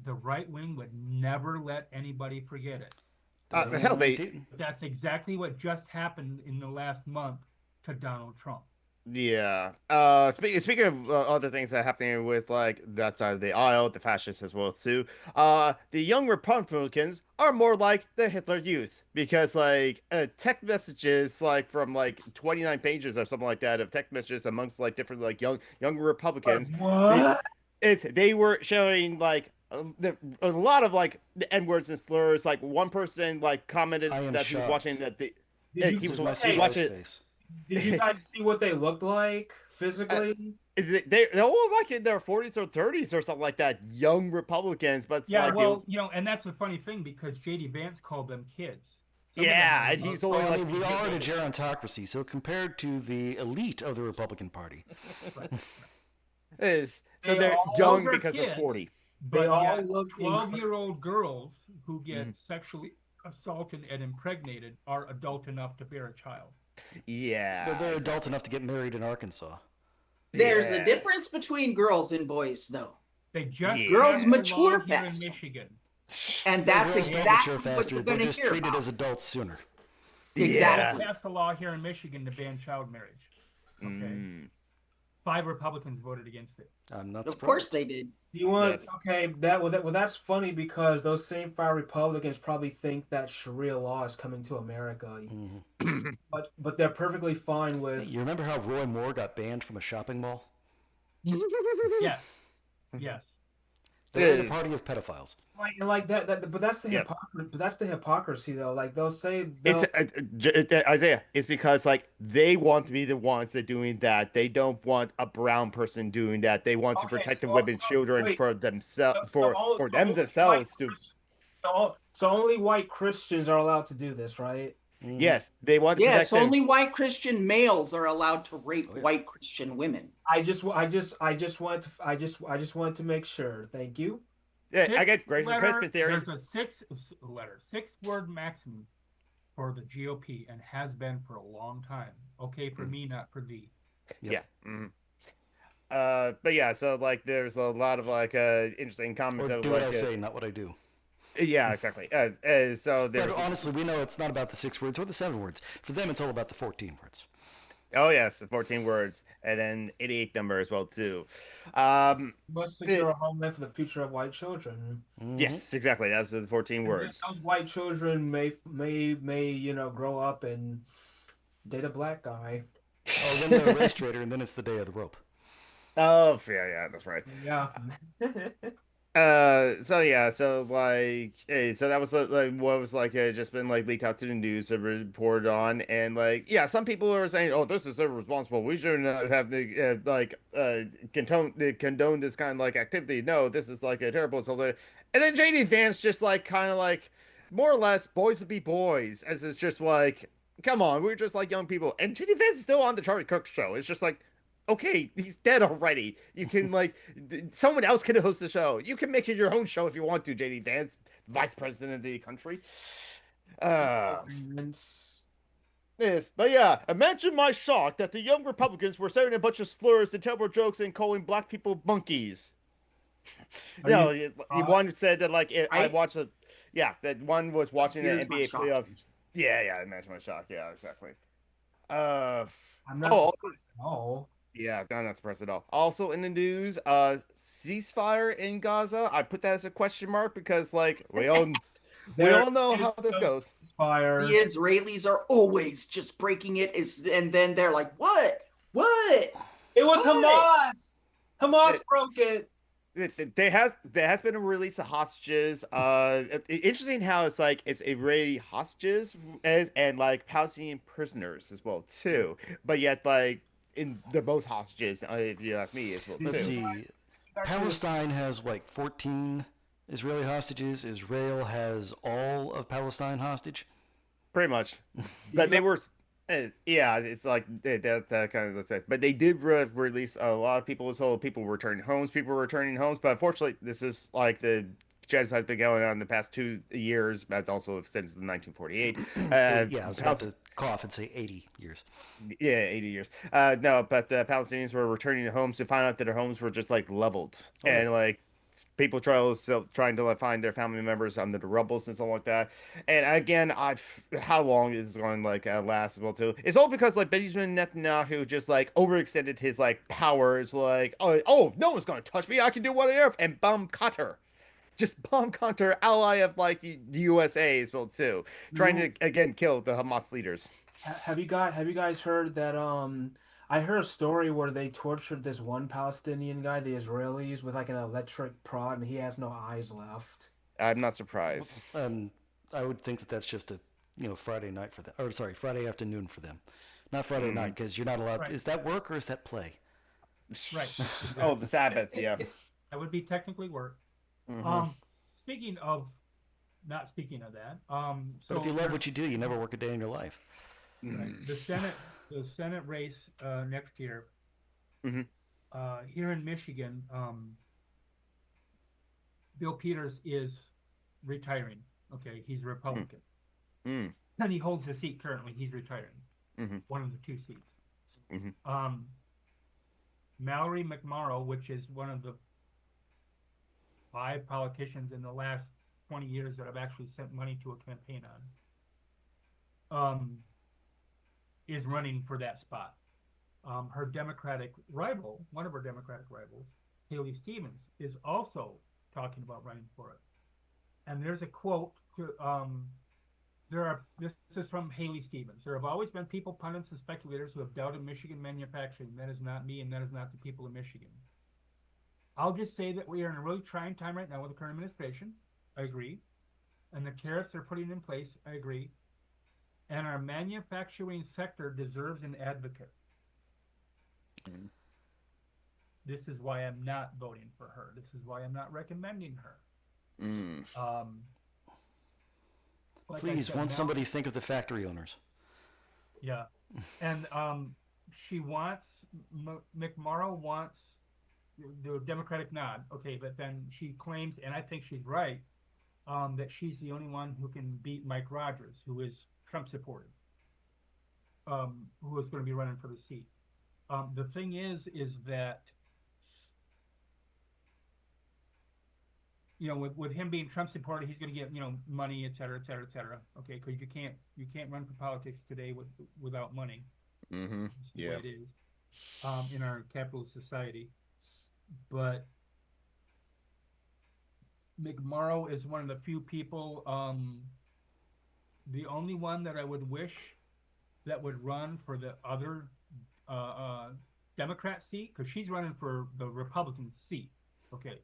A: the right wing would never let anybody forget it.
B: Hell,
A: That's exactly what just happened in the last month to Donald Trump.
B: Yeah. Speaking of other things that are happening with like that side of the aisle, the fascists as well too. The young Republicans are more like the Hitler Youth because like text messages like from like 29 pages or something like that of text messages amongst like different like young Republicans.
E: What?
B: They were showing like a lot of like the N words and slurs. Like one person like commented
C: I am
B: that he was
C: shocked.
B: watching that
E: Did
B: he
E: you,
B: was
C: My
E: hey,
B: watching it.
C: face.
E: did you guys see what they looked like physically?
B: They're all like in their 40s or 30s or something like that, young Republicans. But
A: Yeah,
B: like,
A: well, and that's a funny thing because J.D. Vance called them kids. Some of them
B: yeah,
A: were
B: and he's
A: about-
B: only
C: Well, I
B: like
C: mean, we are in a gerontocracy, so compared to the elite of the Republican Party,
B: is so
E: They
B: they're
E: all-
B: young
A: those are
B: because they're
A: kids.
B: 40.
E: They
A: But
E: all
A: yet,
E: look
A: 12-year-old girls who get sexually assaulted and impregnated are adult enough to bear a child.
B: Yeah,
C: but they're adult enough to get married in Arkansas.
D: There's
B: Yeah.
D: a difference between girls and boys, though.
A: They just
B: Yeah.
D: Girls
A: passed a law
D: mature
A: here in
D: faster.
A: Michigan.
D: And
C: Yeah,
D: that's
C: girls don't
D: exactly
C: mature
D: what
C: faster.
D: you're
C: They're
D: going to
C: just
D: hear
C: treated
D: about.
C: as adults sooner.
D: Exactly.
A: Passed a law here in Michigan to ban child marriage. Okay.
B: Mm.
A: 5 Republicans voted against it.
C: I'm not
D: Of
C: surprised.
D: course they did.
E: Do you want okay? That's funny because those same 5 Republicans probably think that Sharia law is coming to America,
C: Mhm.
E: but they're perfectly fine
C: Hey,
E: with.
C: you remember how Roy Moore got banned from a shopping mall?
A: Yes. Yes.
C: They're the
B: Is-
C: party of pedophiles.
E: Like that, but that's the
B: Yep.
E: but that's the hypocrisy though. Like they'll say
B: It's
E: they'll,
B: Isaiah. It's because like they want to be the ones that doing that. They don't want a brown person doing that. They want to
E: Okay,
B: protect the
E: so-
B: women's
E: so-
B: children
E: wait.
B: for themselves, for
E: so
B: them
E: only
B: themselves
E: white
B: to.
E: so only white Christians are allowed to do this, right?
C: Mhm.
B: Yes, they want to
D: Yes,
B: protect them.
D: only white Christian males are allowed to rape
C: Oh, yeah.
D: white Christian women.
E: I just want to make sure. Thank you.
B: Yeah, I get great
A: Six-letter-
B: replacement theory.
A: There's a 6-word maximum for the GOP and has been for a long time. Okay, for me, not for thee.
C: Yep.
B: Yeah. Mhm. But yeah, so like there's a lot of like interesting comments.
C: Or
B: of,
C: do what
B: like,
C: I say, not what I do.
B: Yeah, exactly. So
C: But
B: there's.
C: honestly, we know it's not about the 6 words or the 7 words. For them, it's all about the 14 words.
B: Oh yes, 14 words, and then 88 number as well too.
E: Must secure a homeland for the future of white children.
C: Mhm.
B: Yes, exactly. That's the 14
E: And
B: words.
E: those white children may grow up and date a black guy.
C: Oh, then they're a race traitor, and then it's the day of the rope.
B: Oh, yeah, that's right.
E: Yeah.
B: So like, hey, so that was like what was like just been like leaked out to the news and reported on, and like, yeah, some people are saying, oh, this is irresponsible. We shouldn't have the condone this kind of like activity. No, this is like a terrible something. And then JD Vance just like kind of like more or less boys will be boys, as it's just like, come on, we're just like young people, and JD Vance is still on the Charlie Cook show. It's just like, okay, he's dead already. You can like someone else can host the show. You can make it your own show if you want to, JD Vance, vice president of the country. Uh yes, but yeah, imagine my shock that the young Republicans were saying a bunch of slurs and terrible jokes and calling black people monkeys.
E: Are
B: You know,
E: you
B: he one said that like I
D: I
B: watched a yeah, that one was watching the
D: here's my
B: NBA
D: shock.
B: playoffs. Yeah, imagine my shock. Yeah, exactly. Uh
E: I'm not
B: oh,
E: surprised at all.
B: yeah, I'm not surprised at all. Also in the news, ceasefire in Gaza. I put that as a question mark because, like, we all
E: There
B: know
E: is
B: how this
E: no
B: goes.
E: Fire.
D: The Israelis are always just breaking it, and then they're like, "What? What?
E: It was
D: What?"
E: Hamas. Hamas
B: It-
E: broke it.
B: There has been a release of hostages. Interesting how it's like it's Israeli hostages and like Palestinian prisoners as well too. But yet, like, they're both hostages. If you ask me, as well
C: Let's
B: too.
C: see. Palestine has like 14 Israeli hostages. Israel has all of Palestine hostage.
B: Pretty much. But they were, yeah, it's like that's kind of the thing. But they did release a lot of people as well. People were returning homes. People were returning homes. But unfortunately, this is like the genocide's been going on in the past 2 years, but also since 1948.
C: Yeah, I was about to cough and say 80 years.
B: Yeah, 80 years. No, but the Palestinians were returning to homes to find out that their homes were just like leveled, and like people trying to like, find their family members under the rubbles and stuff like that. And again, how long is this going to like last as well too? It's all because like Benjamin Netanyahu just like overextended his like powers, like oh no one's going to touch me, I can do whatever, and bomb Qatar. Just bomb Qatar, ally of like the USA as well too, trying to again kill the Hamas leaders.
E: Have you guys heard that I heard a story where they tortured this one Palestinian guy, the Israelis, with like an electric prod and he has no eyes left.
B: I'm not surprised.
C: I would think that that's just a Friday night for them, or sorry, Friday afternoon for them, not Friday night, because you're not allowed.
A: Right.
C: Is that work or is that play?
A: Right.
B: Oh, the Sabbath, yeah.
A: That would be technically work.
B: Mhm.
A: Speaking of, not speaking of that.
C: But if you love what you do, you never work a day in your life.
A: Right. The Senate race next year.
B: Mhm.
A: Here in Michigan, Bill Peters is retiring. Okay, he's a Republican,
B: Mm.
A: and he holds the seat currently. He's retiring,
B: Mhm.
A: one of the two seats.
B: Mhm.
A: Mallory McMorrow, which is one of the 5 politicians in the last 20 years that I've actually sent money to a campaign on, is running for that spot. Her Democratic rival, one of her Democratic rivals, Haley Stevens, is also talking about running for it. And there's a quote to, this is from Haley Stevens. There have always been people, pundits, and speculators who have doubted Michigan manufacturing. That is not me, and that is not the people of Michigan. I'll just say that we are in a really trying time right now with the current administration. I agree. And the tariffs they're putting in place, I agree. And our manufacturing sector deserves an advocate. This is why I'm not voting for her. This is why I'm not recommending her. Like
C: Please,
A: said,
C: won't somebody think of the factory owners?
A: Yeah. And she wants, McMorrow wants the Democratic nod. Okay, but then she claims, and I think she's right, that she's the only one who can beat Mike Rogers, who is Trump supported, who is going to be running for the seat. The thing is that, with him being Trump supported, he's going to get, money, et cetera, et cetera, et cetera. Okay, because you can't run for politics today without money.
B: Mm-hmm.
A: It's the way it is in our capitalist society. But McMorrow is one of the few people, the only one that I would wish that would run for the other Democrat seat, because she's running for the Republican seat. Okay.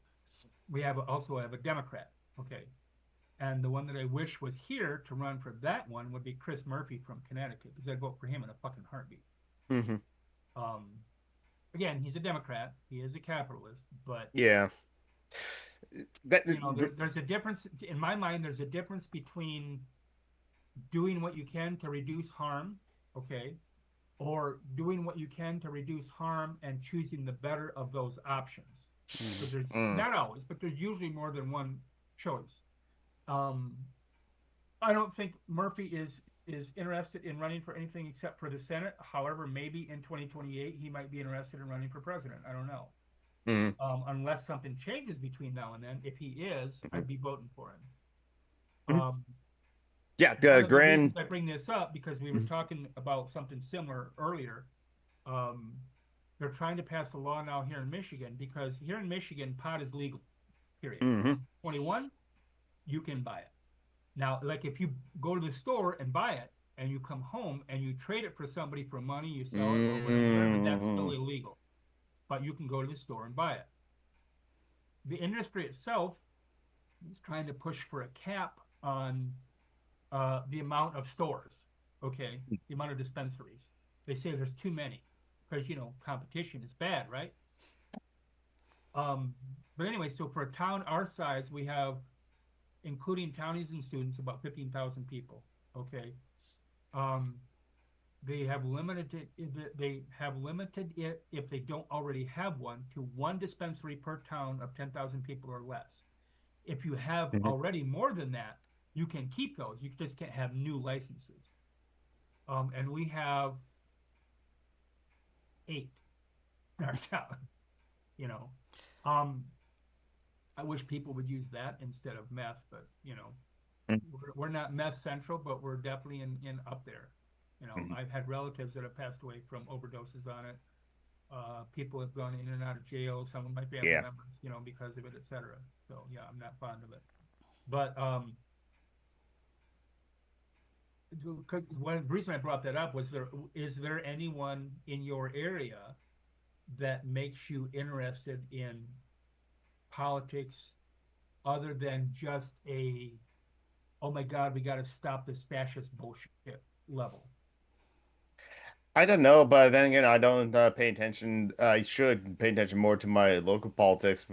A: We also have a Democrat. Okay. And the one that I wish was here to run for that one would be Chris Murphy from Connecticut, because I'd vote for him in a fucking heartbeat.
B: Mm-hmm.
A: Again, he's a Democrat. He is a capitalist, but
B: yeah,
A: there's a difference in my mind. There's a difference between doing what you can to reduce harm, okay, or doing what you can to reduce harm and choosing the better of those options. So there's not always, but there's usually more than one choice. I don't think Murphy is interested in running for anything except for the Senate. However, maybe in 2028 he might be interested in running for president. I don't know. Unless something changes between now and then. If he is, I'd be voting for him.
B: Yeah, the grand.
A: I bring this up because we were talking about something similar earlier. They're trying to pass a law now here in Michigan, because here in Michigan, pot is legal. Period. 21, you can buy it. Now, like if you go to the store and buy it, and you come home and you trade it for somebody for money, you sell it or whatever, that's still illegal. But you can go to the store and buy it. The industry itself is trying to push for a cap on the amount of stores, okay, the amount of dispensaries. They say there's too many because, competition is bad, right? But anyway, so for a town our size, we have, including townies and students, about 15,000 people, okay? They have limited it, if they don't already have one, to one dispensary per town of 10,000 people or less. If you have already more than that, you can keep those. You just can't have new licenses. And we have 8 in our town. I wish people would use that instead of meth, but we're not meth central, but we're definitely in up there. I've had relatives that have passed away from overdoses on it. People have gone in and out of jail. Some of my family members, because of it, etc. So yeah, I'm not fond of it. But one reason I brought that up was is there anyone in your area that makes you interested in politics other than just oh my God, we got to stop this fascist bullshit level?
B: I don't know, but then again, I don't pay attention. I should pay attention more to my local politics,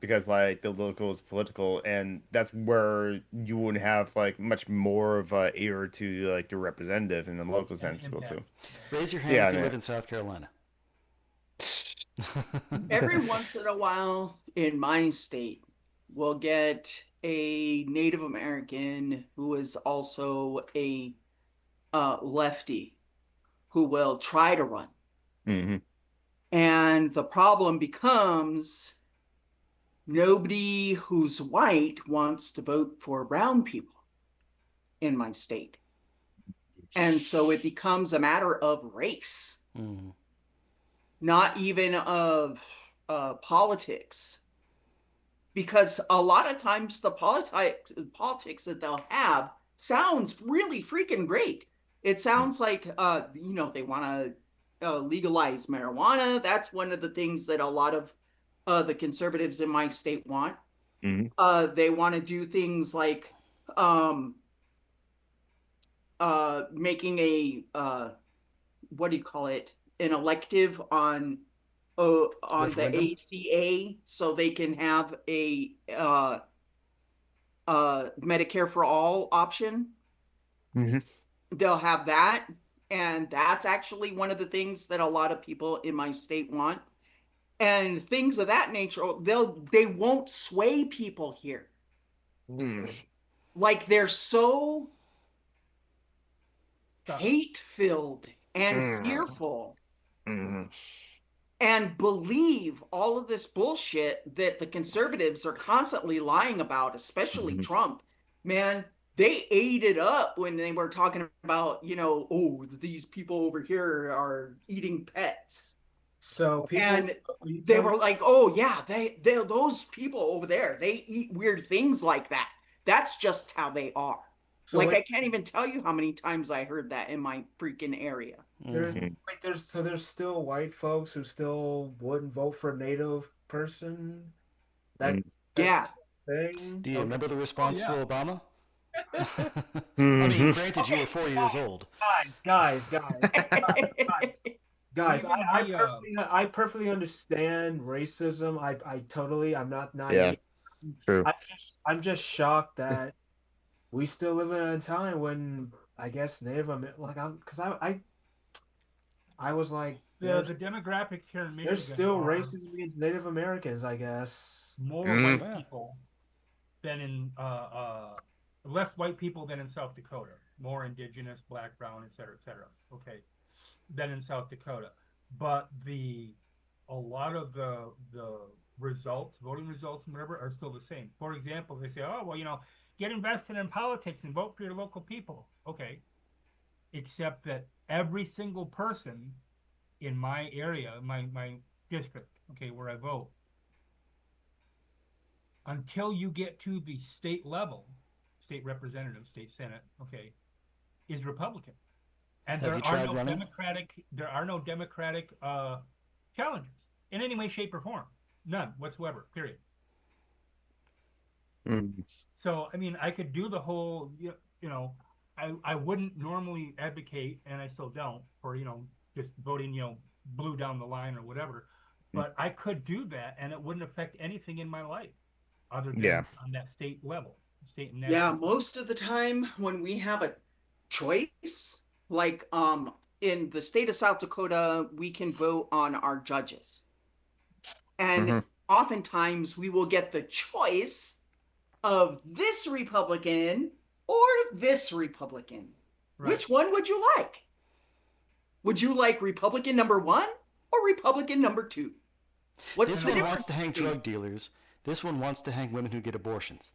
B: because like the local is political, and that's where you would have like much more of a ear to like the representative in the local sense too.
C: Raise your hand if you live in South Carolina.
D: Every once in a while in my state, we'll get a Native American who is also a lefty who will try to run. And the problem becomes nobody who's white wants to vote for brown people in my state. And so it becomes a matter of race, not even of politics. Because a lot of times the politics that they'll have sounds really freaking great. It sounds like, they want to legalize marijuana. That's one of the things that a lot of the conservatives in my state want. They want to do things like making what do you call it? An elective on the ACA, so they can have a Medicare for all option. They'll have that, and that's actually one of the things that a lot of people in my state want, and things of that nature. They won't sway people here. Like they're so hate-filled and fearful, and believe all of this bullshit that the conservatives are constantly lying about, especially Trump. Man, they ate it up when they were talking about, these people over here are eating pets.
E: So
D: they were like, oh yeah, they those people over there, they eat weird things like that. That's just how they are. So I can't even tell you how many times I heard that in my freaking area.
E: There's wait, there's still white folks who still wouldn't vote for a native person. That that's
D: Yeah.
E: the thing.
C: Do you
E: Okay.
C: remember the response
A: yeah.
C: to Obama? I mean, granted, you were 4 years old.
E: Guys,
A: Even
E: I perfectly understand racism. I totally, I'm not
B: Yeah,
E: naive.
B: true.
E: I'm just shocked that we still live in a time when I guess Native American, like because I was like,
A: the demographics here in
E: there's
A: Michigan
E: still
A: are
E: racism against Native Americans, I guess.
A: more
B: Mm.
A: white
C: Yeah.
A: people than in less white people than in South Dakota, more indigenous, black, brown, et cetera, okay, than in South Dakota. But a lot of the results, voting results and whatever, are still the same. For example, they say, oh well, get invested in politics and vote for your local people. Okay, except that every single person in my area, my district, okay, where I vote, until you get to the state level, state representative, state senate, okay, is Republican. And
C: Have you tried running?
A: There are no Democratic challenges in any way, shape, or form. None whatsoever. Period.
B: Mm.
A: So I mean, I could do the whole, I wouldn't normally advocate, and I still don't, for just voting blue down the line or whatever, but I could do that, and it wouldn't affect anything in my life, other than on that state level, state and national.
D: Yeah, most of the time when we have a choice, like in the state of South Dakota, we can vote on our judges. And oftentimes we will get the choice of this Republican or this Republican. Right. Which one would you like? Would you like Republican number 1 or Republican number 2? What's
C: this
D: the
C: one
D: difference?
C: wants to hang drug dealers. This one wants to hang women who get abortions.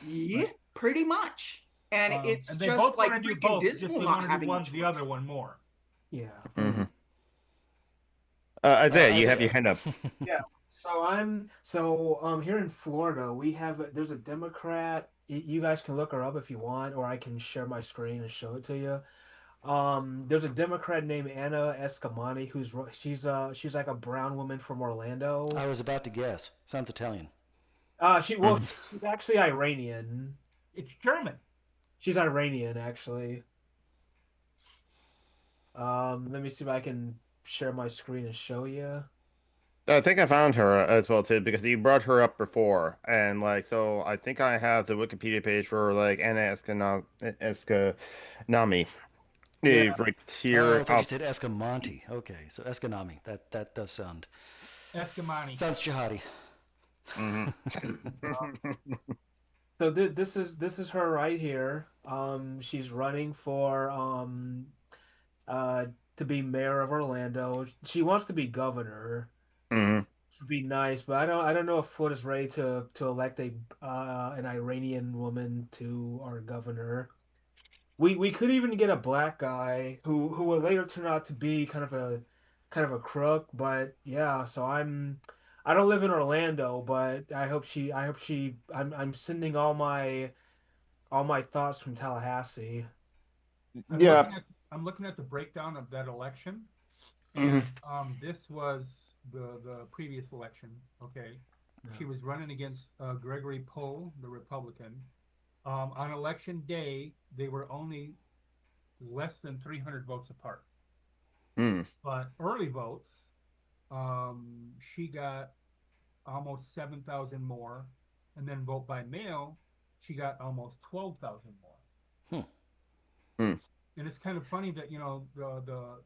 D: Yeah, pretty much. And it's
A: and they
D: just
A: both
D: like
A: want to do
D: freaking
A: both,
D: Disney
A: just they
D: not
A: want to
D: having
A: do one
D: a
A: the other one more.
E: Yeah.
B: Isaiah, you have your hand up.
E: Yeah. So here in Florida, there's a Democrat. You guys can look her up if you want, or I can share my screen and show it to you. There's a Democrat named Anna Escamani she's like a brown woman from Orlando.
C: I was about to guess. Sounds Italian.
E: She's actually Iranian.
A: It's German.
E: She's Iranian, actually. Let me see if I can share my screen and show you.
B: I think I found her as well too, because you brought her up before, and so I think I have the Wikipedia page for Anna Escanami.
E: Yeah.
B: Right here.
C: Oh, I thought you said Escamonte. Okay, so Escanami. That does sound.
A: Escamani.
C: Sounds jihadi.
E: So this is her right here. She's running for to be mayor of Orlando. She wants to be governor. Would be nice, but I don't know if Florida's ready to elect an Iranian woman to our governor. We could even get a black guy who will later turn out to be kind of a crook, but yeah. So I don't live in Orlando, but I'm sending all my thoughts from Tallahassee.
A: I'm looking at the breakdown of that election, and this was the previous election. Okay, yeah. She was running against Gregory Pohl, the Republican. On election day, they were only less than 300 votes apart. But early votes, she got almost 7,000 more, and then vote by mail, she got almost 12,000 more. And it's kind of funny that the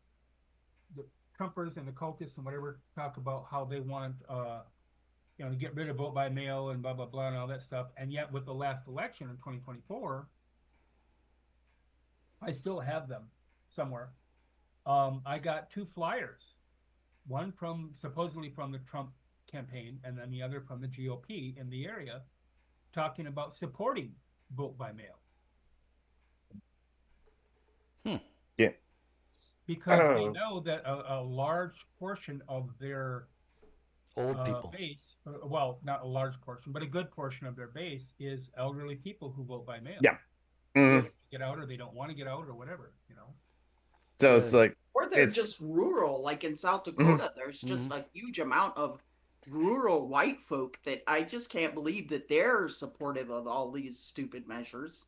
A: Trumpers and the cultists and whatever talk about how they want to get rid of vote by mail and blah blah blah and all that stuff, and yet with the last election in 2024, I still have them somewhere. I got 2 flyers, one supposedly from the Trump campaign, and then the other from the GOP in the area, talking about supporting vote by mail.
B: Yeah.
A: Because they know that a large portion of their
C: old people
A: base, well, not a large portion, but a good portion of their base is elderly people who vote by mail.
B: Yeah.
A: They get out, or they don't want to get out, or whatever,
B: So it's like,
D: or they're just rural, like in South Dakota. There's just a huge amount of rural white folk that I just can't believe that they're supportive of all these stupid measures.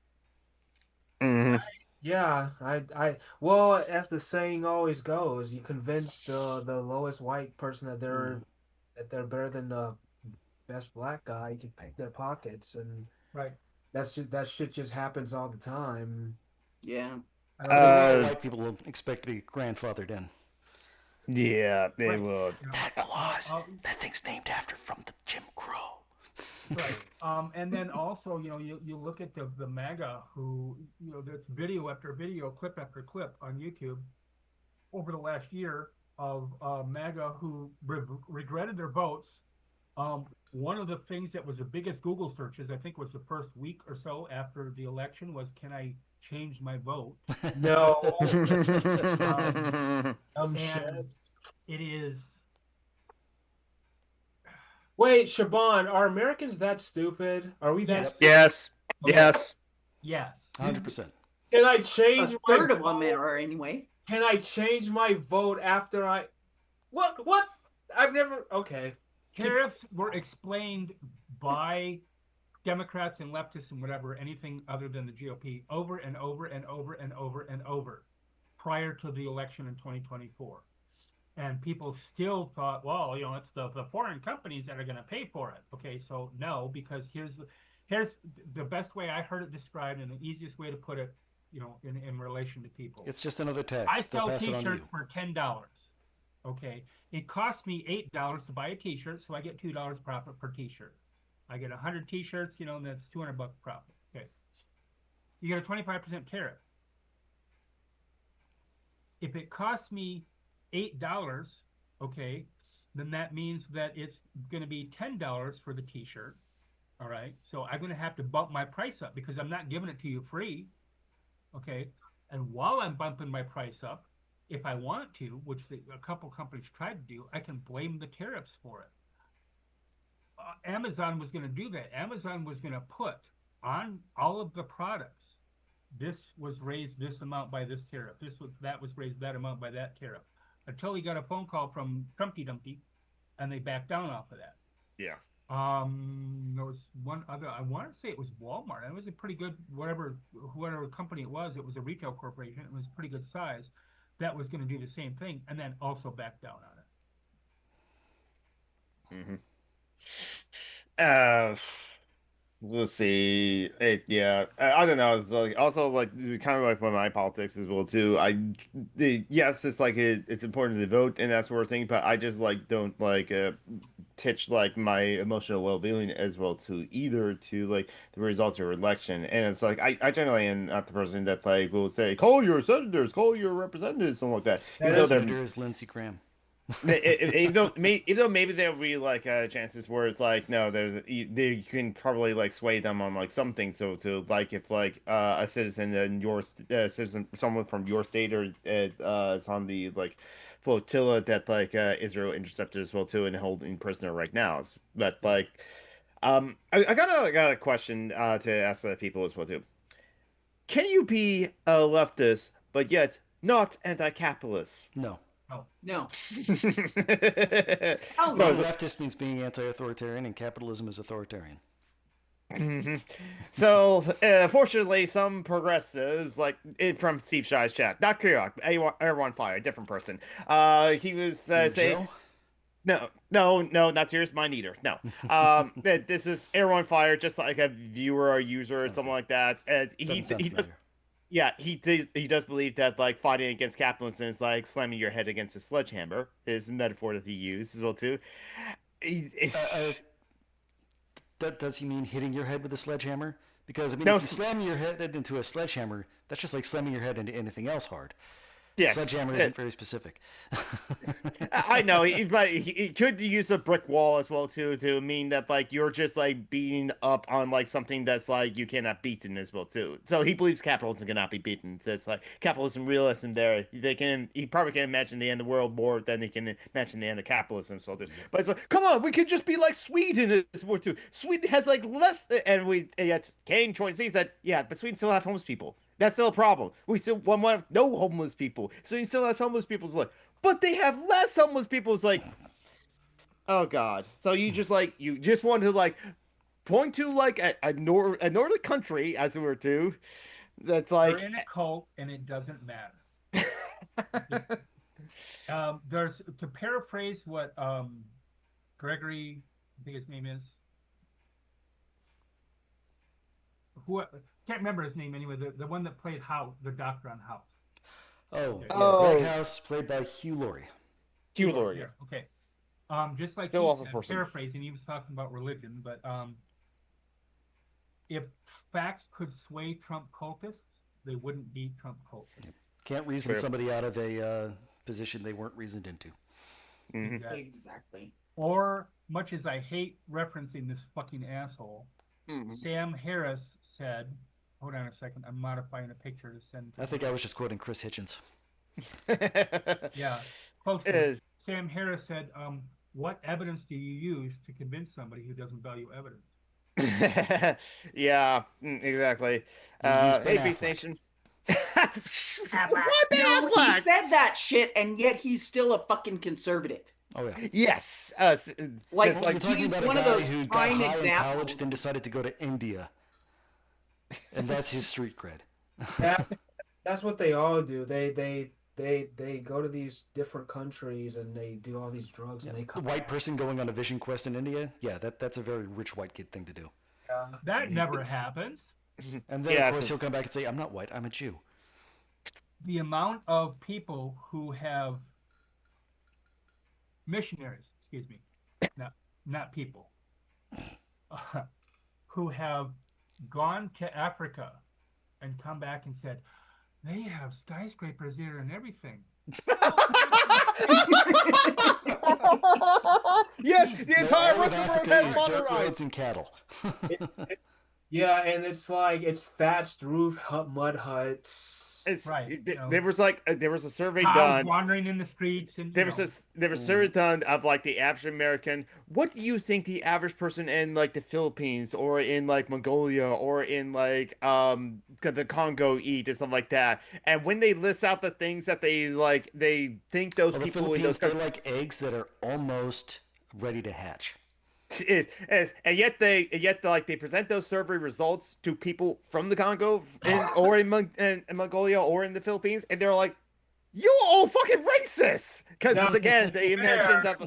E: Yeah, well, as the saying always goes, you convince the lowest white person that they're better than the best black guy, you can pick their pockets, and
A: Right.
E: that shit just happens all the time.
D: Yeah.
C: White people will expect to be grandfathered in.
B: Yeah, they will.
C: That clause, that thing's named from the Jim Crow.
A: Right. And then also, you look at the MAGA who, that's video after video, clip after clip on YouTube over the last year of MAGA who regretted their votes. One of the things that was the biggest Google searches, I think, was the first week or so after the election was, "Can I change my vote?"
E: No.
A: And it is.
E: Wait, Shaban, are Americans that stupid? Are we that stupid?
B: Yes.
A: Okay.
B: Yes.
A: Yes.
C: 100%.
E: Can I change
D: A
E: my
D: third of
E: vote?
D: them are anyway.
E: Can I change my vote after I... What? I've never... Okay.
A: Tariffs were explained by Democrats and leftists and whatever, anything other than the GOP, over and over and over and over and over prior to the election in 2024. And people still thought, well, it's the foreign companies that are going to pay for it. Okay, so no, because here's the best way I heard it described, and the easiest way to put it, in relation to people.
C: It's just another tax.
A: I sell
C: They'll pass it on to
A: T-shirts
C: you.
A: for $10. Okay, it costs me $8 to buy a T-shirt, so I get $2 profit per T-shirt. I get 100 T-shirts, and that's $200 profit. Okay, you get a 25% tariff. If it costs me $8, okay, then that means that it's going to be $10 for the T-shirt. All right, so I'm going to have to bump my price up because I'm not giving it to you free. Okay, and while I'm bumping my price up, if I want to, which a couple companies tried to do, I can blame the tariffs for it. Amazon was going to do that. Amazon was going to put on all of the products, this was raised this amount by this tariff. That was raised that amount by that tariff. Until he got a phone call from Trumpy Dumpty, and they backed down off of that.
B: Yeah.
A: There was one other. I want to say it was Walmart. It was a pretty good whatever company it was. It was a retail corporation. It was pretty good size. That was going to do the same thing, and then also back down on it.
B: Let's see. I don't know. It's like also like kind of like with my politics as well too. Yes, it's like it's important to vote and that sort of thing, but I just like don't like titch like my emotional well-being as well too either to like the results of your election. And it's like I generally am not the person that like will say call your senators, call your representatives, something like that.
C: That senator is Lindsey Graham.
B: Even though maybe there'll be like chances where it's like no, you can probably like sway them on like something. So to like if like a citizen in your citizen, someone from your state or is on the like flotilla that like Israel intercepted as well too and holding prisoner right now. But like I got a question to ask people as well too. Can you be a leftist but yet not anti-capitalist?
C: No.
D: No.
C: Leftist means being anti-authoritarian, and capitalism is authoritarian.
B: So, fortunately, some progressives, like from Steve Shy's chat, not Kirok, Air Fire, different person. He was saying, no, not serious, mine either. No, this is Air Fire, just like a viewer or user or something like that. And he does. Yeah, he does believe that like fighting against capitalism is like slamming your head against a sledgehammer. Is a metaphor that he used as well too.
C: Does he mean hitting your head with a sledgehammer? Because I mean,
B: no,
C: if you slam your head into a sledgehammer, that's just like slamming your head into anything else hard.
B: Yes,
C: sledgehammer isn't very specific.
B: I know, but he could use a brick wall as well too to mean that like you're just like beating up on like something that's like you cannot beat in as well too. So he believes capitalism cannot be beaten. So it's like capitalism, realism. There, he probably can imagine the end of the world more than he can imagine the end of capitalism. So but it's like, come on, we could just be like Sweden as well too. Sweden has like less, and yet Kane Troy said, yeah, but Sweden still have homeless people. That's still a problem. We still want no homeless people. So you still have homeless people. It's like, but they have less homeless people. It's like, oh God. So you just want to like point to like a northern country, as it were, to that's like
A: They're in a cult, and it doesn't matter. There's, to paraphrase what Gregory, I think his name is, who can't remember his name anyway. The one that played House, the doctor on House.
C: Oh,
B: Oh.
C: Greg House, played by Hugh Laurie.
B: Hugh Laurie.
A: Yeah. Okay. Just like
B: Still
A: he
B: awful
A: said,
B: person.
A: paraphrasing, he was talking about religion, but if facts could sway Trump cultists, they wouldn't be Trump cultists.
C: Can't reason
B: Fair.
C: somebody out of a position they weren't reasoned into.
B: Mhm.
D: Exactly.
A: Or, much as I hate referencing this fucking asshole,
B: Mhm.
A: Sam Harris said, hold on a second, I'm modifying a picture to send.
C: I think I was just quoting Chris Hitchens.
A: Yeah, close to it. Sam Harris said, what evidence do you use to convince somebody who doesn't value evidence?
B: Yeah, exactly.
C: Ben
B: Hey, Beast
C: Affleck.
B: Nation.
D: Why
B: Ben
D: no, he
B: Affleck?
D: said that shit, and yet he's still a fucking conservative.
C: Oh yeah.
B: Yes.
D: Like,
B: just
C: We're
B: like
C: talking
D: he's
C: about a
D: one of
C: guy
D: those
C: who got
D: prime
C: high in college,
D: examples.
C: then decided to go to India, and that's his street cred.
E: That's what they all do. They go to these different countries and they do all these drugs and they
C: The
E: come
C: white person going on a vision quest in India, yeah, that's a very rich white kid thing to do.
E: back.
A: That never happens.
C: And then
B: Yeah,
C: of course
B: so-
C: he'll come back and say, "I'm not white, I'm a Jew."
A: The amount of people who have missionaries, excuse me, not people, who have gone to Africa and come back and said, they have skyscrapers there and everything.
B: Yes, the entire
C: all of
B: Western world
C: Africa
B: has
C: is dirt
B: modernized.
C: roads and cattle.
E: Yeah, and it's like it's thatched roof mud huts.
A: Right, you know.
B: There was a survey
A: Cows
B: done.
A: wandering in the streets, and
B: There was a survey done of like the average American. What do you think the average person in like the Philippines or in like Mongolia or in like the Congo eat and stuff like that? And when they list out the things that they think those
C: Well, the
B: people in those
C: Philippines, they
B: countries
C: like eggs that are almost ready to hatch.
B: is, and yet they present those survey results to people from the Congo or in Mongolia or in the Philippines, and they're like, "You all fucking racist!" Because
E: Now,
B: again, they mentioned that.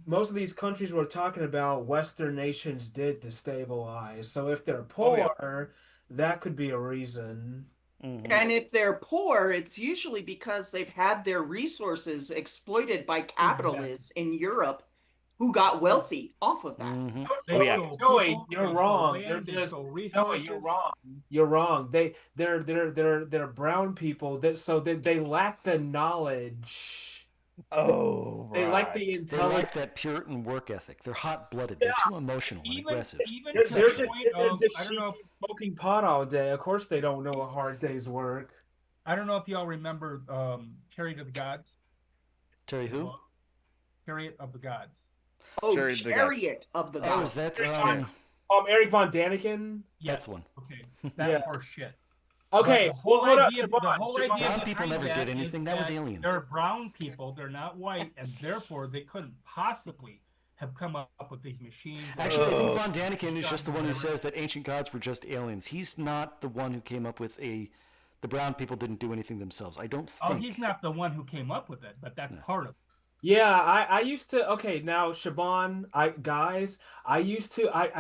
E: Most of these countries we're talking about, Western nations did destabilize. So if they're
B: Oh, yeah.
E: poor, that could be a reason.
C: Mhm.
D: And if they're poor, it's usually because they've had their resources exploited by capitalists in Europe who got wealthy off of that.
C: Mhm.
A: They
B: Oh, yeah.
A: stole
E: Joey,
A: people,
E: you're
A: they
E: wrong.
A: stole
E: They're
A: land, they
E: just
A: stole
E: Joey, you're
A: resources.
E: wrong. You're wrong. They're brown people. So they lack the knowledge.
B: Oh,
E: They lack
B: right.
E: the
C: They
E: intelligence.
C: like that Puritan work ethic. They're hot-blooded. They're too emotional and
A: Even
C: aggressive.
A: to
E: They're
A: the
E: just
A: point of, I don't know if
E: smoking pot all day. Of course, they don't know a hard day's work.
A: y'all remember Chariot of the Gods.
C: Terry who?
A: Chariot of the Gods.
D: Oh,
B: Chariot of the
D: Chariot of the
C: Oh,
D: Gods.
C: is that
E: Eric Von Daniken.
C: that's the one.
A: Okay, that's
E: Yeah.
A: horse shit.
E: Okay,
A: But the whole
E: hold up,
A: idea-
E: Siobhan,
A: the whole
E: Siobhan.
A: idea
C: Brown people
A: behind
C: never did
A: is
C: anything. That was aliens.
A: They're brown people. They're not white, and therefore they couldn't possibly have come up with these machines.
C: Actually, I think
B: Oh.
C: Von Daniken is just the one who says that ancient gods were just aliens. He's not the one who came up with the brown people didn't do anything themselves. I don't think.
A: Oh, he's not the one who came up with it, but that's part of it.
E: Yeah, I used to. Okay, now Siobhan, I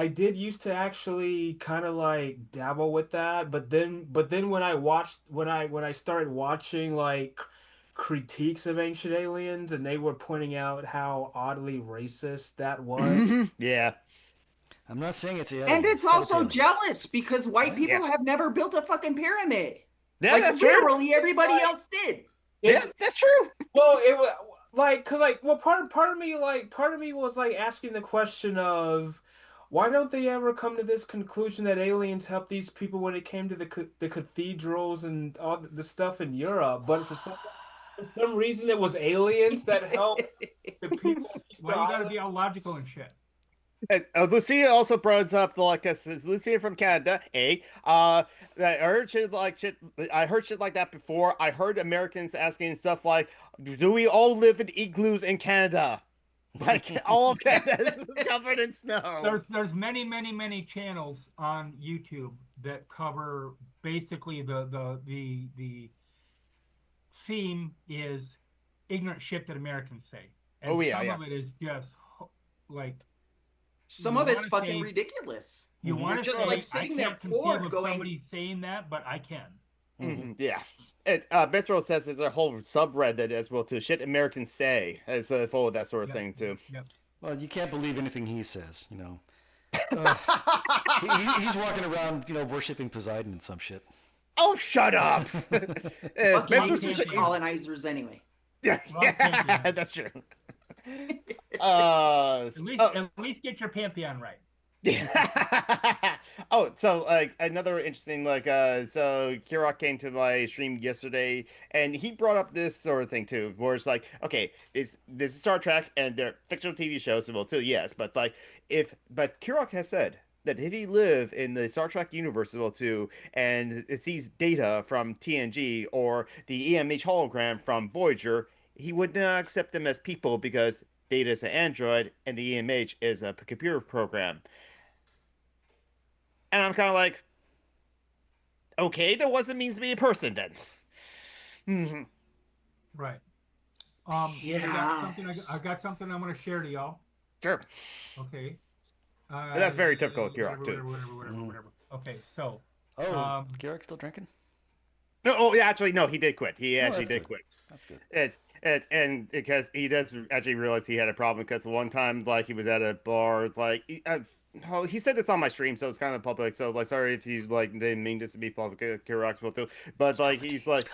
E: did used to actually kind of like dabble with that, but then when I started watching like critiques of Ancient Aliens and they were pointing out how oddly racist that was.
B: Mhm. Yeah.
C: I'm not saying it's aliens.
D: And it's
C: but
D: also
C: aliens.
D: jealous because white people
B: Yeah.
D: have never built a fucking pyramid.
B: Yeah,
D: Like
B: that's true.
D: literally everybody else did.
B: Yeah, that's true.
E: Well, it was like, cause like, well, part of me was like asking the question of why don't they ever come to this conclusion that aliens helped these people when it came to the cathedrals and all the stuff in Europe, but for some reason it was aliens that helped the people.
A: Why you gotta be all logical and shit?
B: Lucia also brings up Lucia from Canada. I heard shit. I heard shit like that before. I heard Americans asking stuff like, "Do we all live in igloos in Canada?" Like all of Canada is covered in snow.
A: There's many channels on YouTube that cover basically the theme is ignorant shit that Americans say, and some of it is just like
D: some of it's fucking ridiculous.
A: You want to
D: just
A: say,
D: like sitting there floored, going,
A: somebody saying that, but I can.
B: Yeah. Metro says there's a whole subreddit as well too. Shit Americans say as full of that sort of thing too.
A: Yep.
C: Well, you can't believe anything he says, you know. He's walking around, you know, worshiping Poseidon and some shit.
B: Oh, shut up!
D: The colonizers anyway.
B: Yeah, that's true.
A: At least get your pantheon right.
B: Yeah. Oh, so like another interesting so Kirok came to my stream yesterday and he brought up this sort of thing too, where it's like, okay, this is Star Trek and they're fictional TV shows, well too, yes, but Kirok has said that if he lived in the Star Trek universe as well too, and it sees data from TNG or the EMH hologram from Voyager, he would not accept them as people because Data is an android and the EMH is a computer program. And I'm kind of like, okay, that wasn't means to be a person then. Mm-hmm.
A: Right.
D: Yeah.
A: I got something I'm going to share to y'all.
B: Sure.
A: Okay.
B: That's very typical of Kirok too.
A: Whatever. Okay, so.
C: Oh, Kirok's still drinking?
B: No, yeah, actually, no, he did quit. He actually did quit.
C: That's good.
B: And because he does actually realize he had a problem because one time, like, he was at a bar, like, he said it's on my stream, so it's kind of public. So, like, sorry if you like didn't mean this to be public. Kirok's will too, but like, he's like,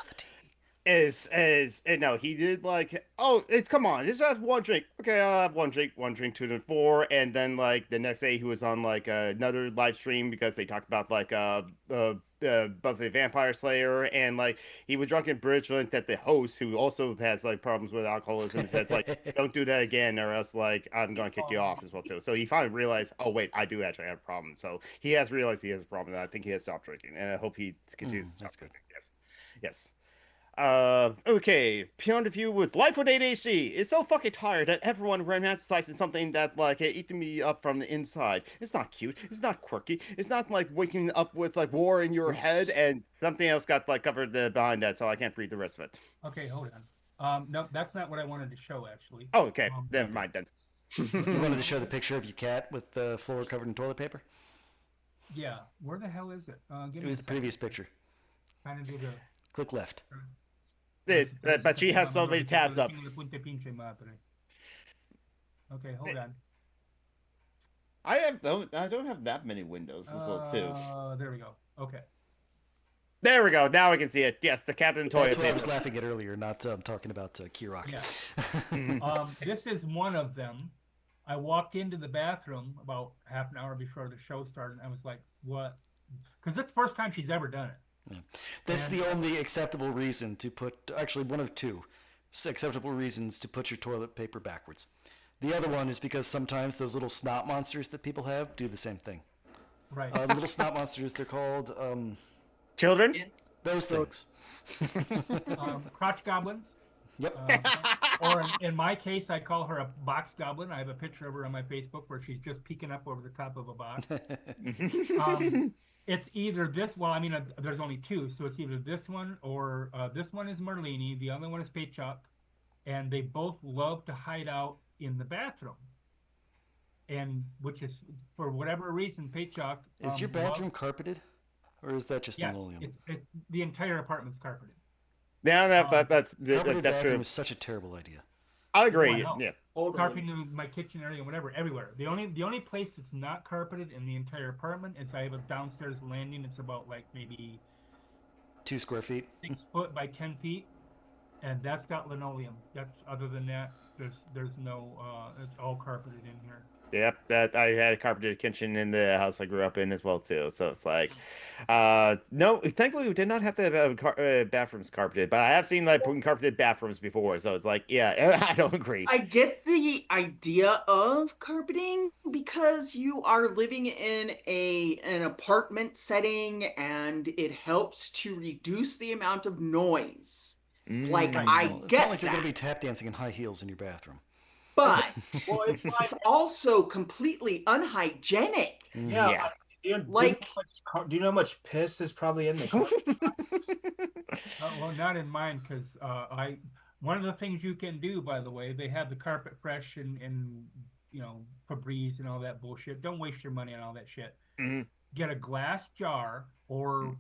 B: no, he did like, oh, come on, just have one drink. Okay, I'll have one drink, 2 to 4, and then like the next day he was on like another live stream because they talked about like Buffy the Vampire Slayer, and like he was drunk and belligerent that the host, who also has like problems with alcoholism, said like, don't do that again or else like I'm gonna kick you off as well too. So he finally realized, oh wait, I do actually have a problem. So he has realized he has a problem, and I think he has stopped drinking, and I hope he continues to stop drinking. Yes. Okay, Beyond Review with Life with ADHD is so fucking tired that everyone romanticizes something that like eating me up from the inside. It's not cute. It's not quirky. It's not like waking up with like war in your head and something else got like covered behind that, so I can't read the rest of it.
A: Okay, hold on. No, that's not what I wanted to show actually.
B: Oh, okay. Never mind then.
C: You wanted to show the picture of your cat with the floor covered in toilet paper?
A: Yeah. Where the hell is it?
C: It was the previous picture.
A: Kind of do the.
C: Click left.
B: But she has so many tabs up.
A: Okay, hold on.
B: I don't have that many windows as well too.
A: There we go. Okay.
B: There we go. Now we can see it. Yes, the Captain Toilet
C: That's what
B: paper.
C: I was laughing at earlier, not talking about Kirok.
A: Yeah. This is one of them. I walked into the bathroom about half an hour before the show started, and I was like, what? Because it's the first time she's ever done it.
C: Yeah. This is the only acceptable reason to put, actually one of two acceptable reasons to put your toilet paper backwards. The other one is because sometimes those little snot monsters that people have do the same thing.
A: Right.
C: Little snot monsters, they're called...
B: Children?
C: Those things.
A: Crotch goblins.
C: Yep.
A: Or in my case, I call her a box goblin. I have a picture of her on my Facebook where she's just peeking up over the top of a box. It's either this, well, I mean, there's only two, so it's either this one or this one is Merlini, the other one is Paychuk, and they both love to hide out in the bathroom. And which is, for whatever reason, Paychuk...
C: Is your bathroom carpeted? Or is that just linoleum?
A: The entire apartment's carpeted.
B: Yeah, that's
C: bathroom
B: true.
C: is such a terrible idea.
B: I agree. Yeah.
A: Carpeting my kitchen area, whatever, everywhere. The only place that's not carpeted in the entire apartment is I have a downstairs landing. It's about like maybe
C: 2 square feet,
A: 6 foot by 10 feet, and that's got linoleum. That's other than that, there's no. It's all carpeted in here.
B: Yep, that I had a carpeted kitchen in the house I grew up in as well too. So it's like, no, thankfully we did not have to have bathrooms carpeted, but I have seen like carpeted bathrooms before. So it's like, yeah, I don't agree.
D: I get the idea of carpeting because you are living in an apartment setting and it helps to reduce the amount of noise. Like, I
C: Well, it's
D: get
C: not like you're going
D: that.
C: to be tap dancing in high heels in your bathroom.
D: But
E: Well, it's like,
D: it's also completely unhygienic.
E: yeah.
B: Yeah.
D: Like,
E: Do you know how much piss is probably in the carpet?
A: Well, not in mine, because one of the things you can do, by the way, they have the carpet fresh and you know, Febreze and all that bullshit. Don't waste your money on all that shit.
B: Mhm.
A: Get a glass jar, or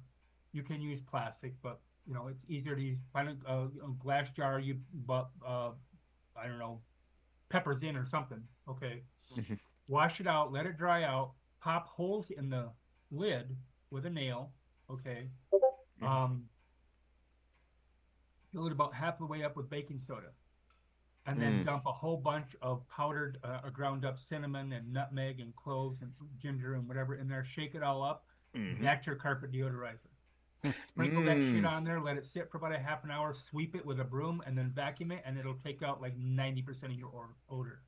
A: you can use plastic, but you know it's easier to use. Find a glass jar. You I don't know, peppers in or something. Okay, wash it out, let it dry out. Pop holes in the lid with a nail. Okay. Fill it about half the way up with baking soda, and then dump a whole bunch of powdered, ground up cinnamon and nutmeg and cloves and ginger and whatever in there. Shake it all up. That's your carpet deodorizer. Sprinkle that shit on there. Let it sit for about a half an hour. Sweep it with a broom and then vacuum it, and it'll take out like 90% of your odor.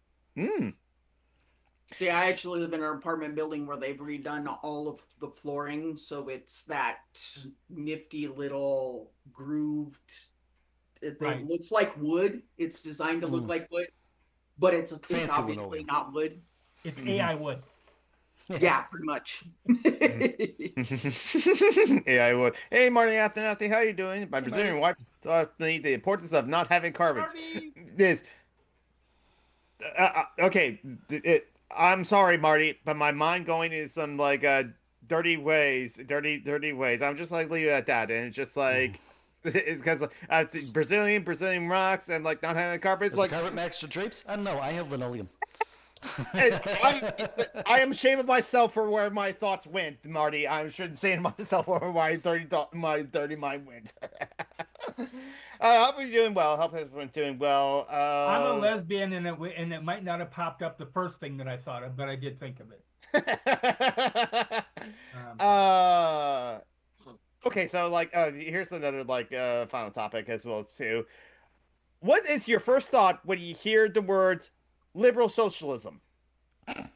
D: see, I actually live in an apartment building where they've redone all of the flooring, so it's that nifty little grooved. It
A: Right.
D: looks like wood. It's designed to look like wood, but it's
C: Fancy
D: obviously
C: linoleum.
D: not wood.
A: It's AI wood.
D: Yeah, pretty much.
B: Yeah, I would. Hey, Marty Athanati, how you doing? My Brazilian wife taught me the importance of not having carpets.
A: Marty!
B: This. Okay, I'm sorry, Marty, but my mind going is some like dirty ways. I'm just like leave it at that, and it's just like it's because Brazilian rocks and like not having carpets.
C: Is
B: Like
C: the carpet match to drapes? I don't know. I have linoleum.
B: I am ashamed of myself for where my thoughts went, Marty. I shouldn't say to myself where my dirty mind went. I hope you're doing well. Hope everyone's doing well.
A: I'm a lesbian, and it might not have popped up the first thing that I thought of, but I did think of it.
B: Okay, so like, here's another like final topic as well too. What is your first thought when you hear the words liberal socialism?
A: We're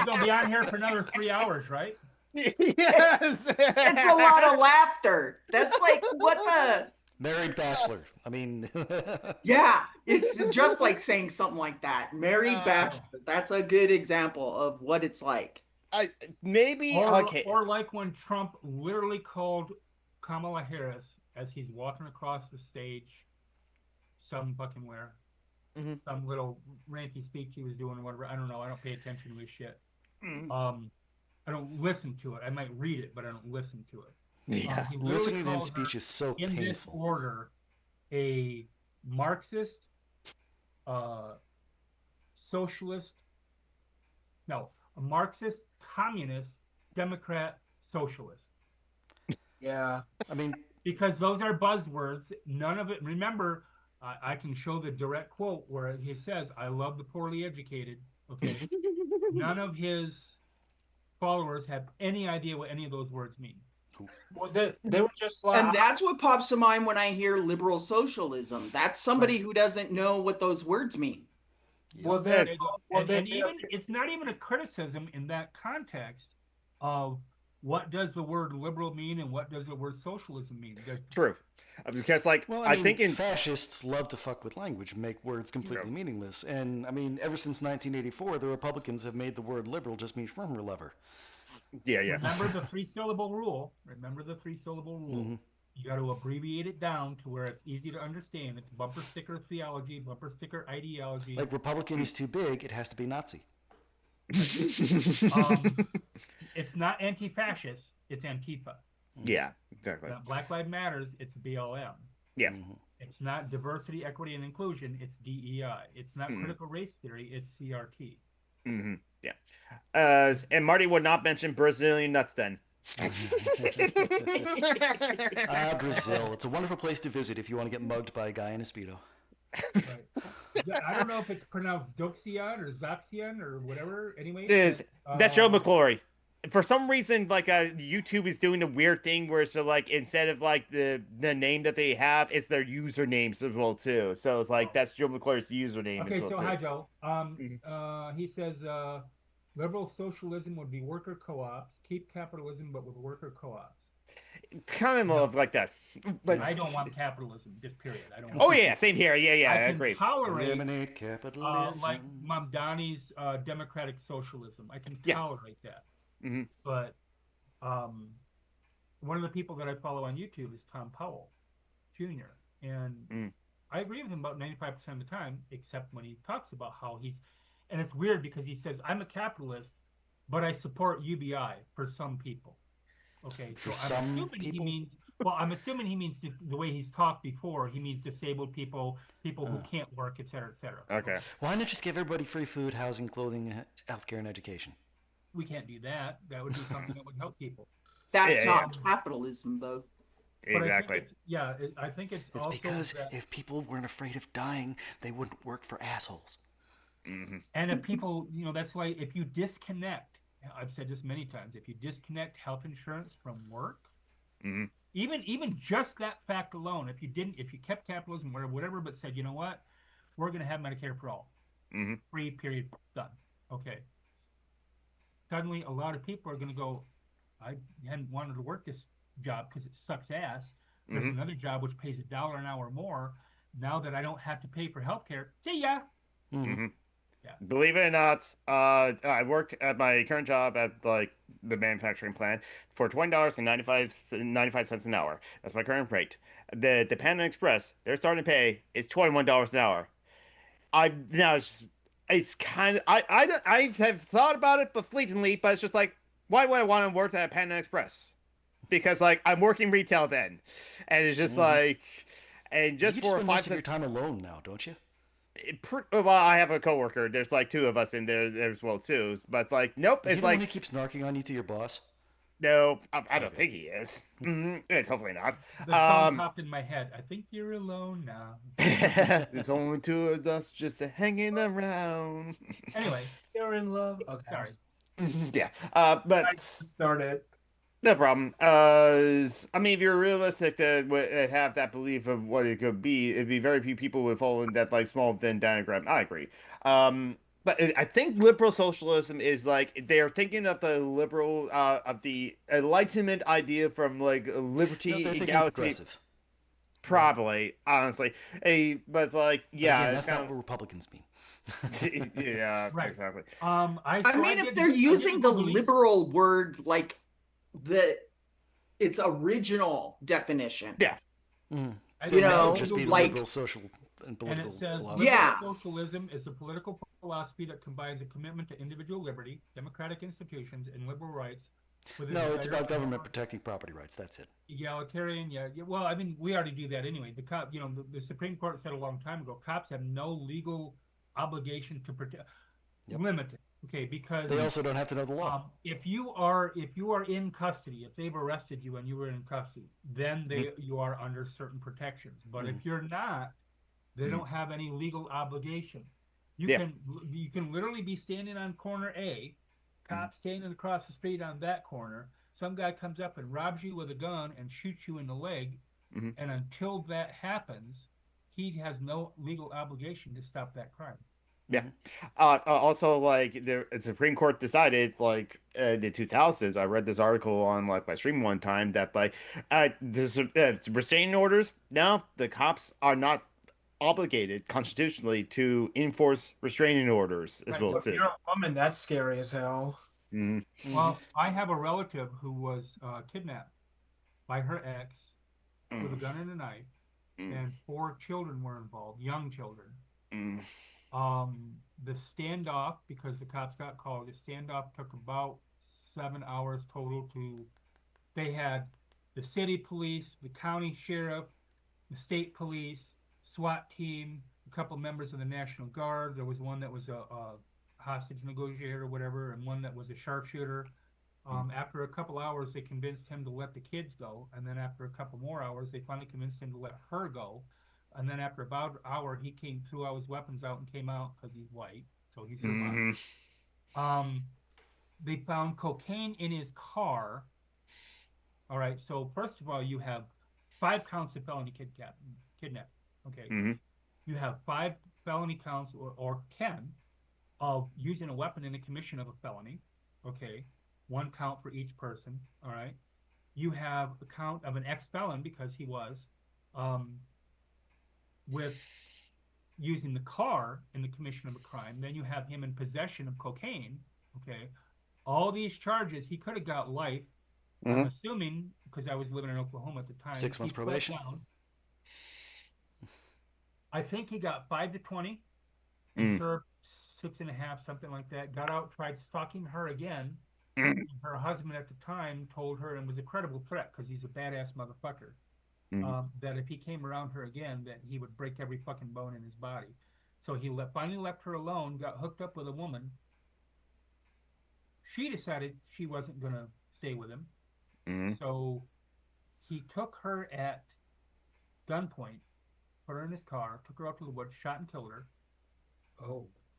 A: gonna be on here for another 3 hours, right?
B: Yes.
D: It's a lot of laughter. That's like what the.
C: Married bachelor. I mean,
D: Yeah, it's just like saying something like that. Married bachelor. That's a good example of what it's like.
B: Maybe okay.
A: Or like when Trump literally called Kamala Harris as he's walking across the stage, some fucking where, some little ranty speech he was doing or whatever. I don't know. I don't pay attention to his shit. I don't listen to it. I might read it, but I don't listen to it.
B: Yeah.
A: He literally
C: listening to him
A: called
C: speech
A: her,
C: is so
A: in this
C: painful.
A: order, a Marxist, socialist, no, a Marxist, communist, Democrat, socialist.
E: Yeah.
C: I mean,
A: Because those are buzzwords. None of it. Remember, I can show the direct quote where he says, "I love the poorly educated." Okay. None of his followers have any idea what any of those words mean.
E: Well, they were just like.
D: And that's what pops to mind when I hear liberal socialism. That's somebody who doesn't know what those words mean.
E: Well,
A: And even it's not even a criticism in that context of what does the word liberal mean and what does the word socialism mean.
B: True. Because like
C: well,
B: I
C: mean,
B: think in
C: fascists love to fuck with language, make words completely meaningless. And I mean, ever since 1984, the Republicans have made the word liberal just mean frummer lover.
B: yeah.
A: Remember the 3-syllable rule. You got to abbreviate it down to where it's easy to understand. It's bumper sticker theology, bumper sticker ideology.
C: Like Republican is too big, it has to be Nazi.
A: It's not anti-fascist, it's Antifa.
B: Yeah, exactly.
A: Black Lives Matters, it's BLM.
B: Yeah.
A: It's not diversity, equity, and inclusion, it's DEI. It's not critical race theory, it's CRT.
B: Yeah. And Marty would not mention Brazilian nuts then.
C: Brazil. It's a wonderful place to visit if you want to get mugged by a guy in a Speedo.
A: Right. I don't know if it's pronounced Doxian or Zoxian or whatever. Anyway,
B: That's Joe McClory. For some reason, like YouTube is doing a weird thing where so like instead of like the name that they have, it's their usernames as well too. So it's like that's Joe McClory's username as
A: okay,
B: well
A: so
B: too.
A: hi Joe.
B: Mhm.
A: He says liberal socialism would be worker co-ops. Keep capitalism, but with worker co-ops.
B: Kind of
A: No,
B: like that, but
A: I don't want capitalism. Just period. I don't.
B: oh
A: Want
B: yeah, same here. Yeah,
A: I
B: I
A: can
B: agree.
A: tolerate
C: Eliminate capitalism.
A: like Mamdani's democratic socialism. I can
B: Yeah.
A: tolerate that.
B: Mm-hmm.
A: But one of the people that I follow on YouTube is Tom Powell Jr. And I agree with him about 95% of the time, except when he talks about how he's, and it's weird because he says, I'm a capitalist, but I support UBI for some people. Okay,
C: For
A: so
C: some
A: I'm assuming
C: people?
A: he means, well, I'm assuming he means the way he's talked before, he means disabled people, people who can't work, et cetera, et cetera.
B: Okay.
C: Why not just give everybody free food, housing, clothing, healthcare, and education?
A: We can't do that. That would be something that would help people.
D: That's
B: Yeah,
D: not capitalism, though.
A: But
B: Exactly.
A: I think it's
C: It's
A: also
C: because
A: that,
C: if people weren't afraid of dying, they wouldn't work for assholes.
B: Mm-hmm.
A: and if people, that's why if you disconnect, I've said this many times, if you disconnect health insurance from work,
B: Mm-hmm.
A: even just that fact alone, if you kept capitalism or whatever, but said, you know what, we're going to have Medicare for all,
B: Mm-hmm.
A: free, period, done. Okay. Suddenly, a lot of people are going to go, I hadn't wanted to work this job because it sucks ass. There's
B: Mm-hmm.
A: another job which pays $1 an hour more. Now that I don't have to pay for healthcare, see ya.
B: Mm-hmm.
A: Yeah.
B: Believe it or not, I worked at my current job at like the manufacturing plant for $20.95 an hour. That's my current rate. The Panda Express, their starting pay is $21 an hour. I now it's kind of I have thought about it, but fleetingly. But it's just like, why would I want to work at Panda Express? Because like I'm working retail then, and it's just like, and just
C: you
B: for
C: spend
B: 5
C: most of your
B: cents.
C: time alone now, don't you?
B: Well, I have a coworker. There's like two of us in there as well too. But like, nope.
C: Is he
B: It's
C: the one who
B: like,
C: keeps narking on you to your boss?
B: no, I don't
C: Okay.
B: think he is. Hopefully not.
A: The song popped in my head. I think you're alone now.
B: There's only two of us just hanging around.
A: Anyway,
E: You're in love. Okay.
A: sorry.
B: Yeah. But
E: I started.
B: no problem. I mean, if you're realistic to have that belief of what it could be, it'd be very few people would fall in that like small Venn diagram. I agree. But I think liberal socialism is like they're thinking of the liberal of the Enlightenment idea from like
C: No,
B: liberty,
C: they're thinking
B: equality.
C: progressive.
B: Probably, honestly. But like,
C: But
B: yeah,
C: again,
B: it's
C: that's not
B: kind
C: what Republicans mean.
B: of yeah,
A: Right.
B: exactly.
D: I mean, if they're using the liberal word like its original definition.
B: Yeah.
A: I
D: You
A: think
D: know,
C: It would just be
D: like-
C: liberal social and
A: and
C: political
A: it says
C: philosophy.
D: Yeah.
A: socialism is a political philosophy that combines a commitment to individual liberty, democratic institutions, and liberal rights. With a
C: No, it's
A: desire
C: about
A: for
C: government
A: more
C: protecting property rights. That's it.
A: egalitarian. Yeah. Well, I mean, we already do that anyway. The cop, the Supreme Court said a long time ago, cops have no legal obligation to protect.
C: Yep.
A: Limited. Okay, because
C: They also don't have to know the law.
A: if you are in custody, if they've arrested you and you were in custody, then you are under certain protections. But if you're not, they don't have any legal obligation. You can literally be standing on corner A, cop standing across the street on that corner. Some guy comes up and robs you with a gun and shoots you in the leg, and until that happens, he has no legal obligation to stop that crime.
B: Yeah. Also, like the Supreme Court decided, like the 2000s. I read this article on like my stream one time that like this restraining orders. Now the cops are not obligated constitutionally to enforce restraining orders as well
E: If
B: too.
E: you're a woman, that's scary as hell.
A: Well, I have a relative who was kidnapped by her ex with a gun and a knife, and 4 children were involved, young children. The standoff, because the cops got called, the standoff took about 7 hours total they had the city police, the county sheriff, the state police, SWAT team, a couple members of the National Guard. There was one that was a hostage negotiator or whatever, and one that was a sharpshooter. After a couple hours, they convinced him to let the kids go, and then after a couple more hours, they finally convinced him to let her go. And then after about an hour, he threw all his weapons out and came out because he's white, so he survived. They found cocaine in his car. All right, so first of all, you have 5 counts of felony kidnapping. Okay, you have 5 felony counts or 10 of using a weapon in the commission of a felony. Okay, 1 count for each person. All right, you have a count of an ex-felon because he was with using the car in the commission of a crime. Then you have him in possession of cocaine. Okay, all these charges, he could have got life. I'm assuming, because I was living in Oklahoma at the time.
C: 6 months probation.
A: I think he got 5 to 20 and served 6.5, something like that. Got out, tried stalking her again. Her husband at the time told her, and was a credible threat because he's a badass motherfucker, that if he came around her again, that he would break every fucking bone in his body. So he finally left her alone, got hooked up with a woman. She decided she wasn't going to stay with him. So he took her at gunpoint, put her in his car, took her out to the woods, shot and killed her.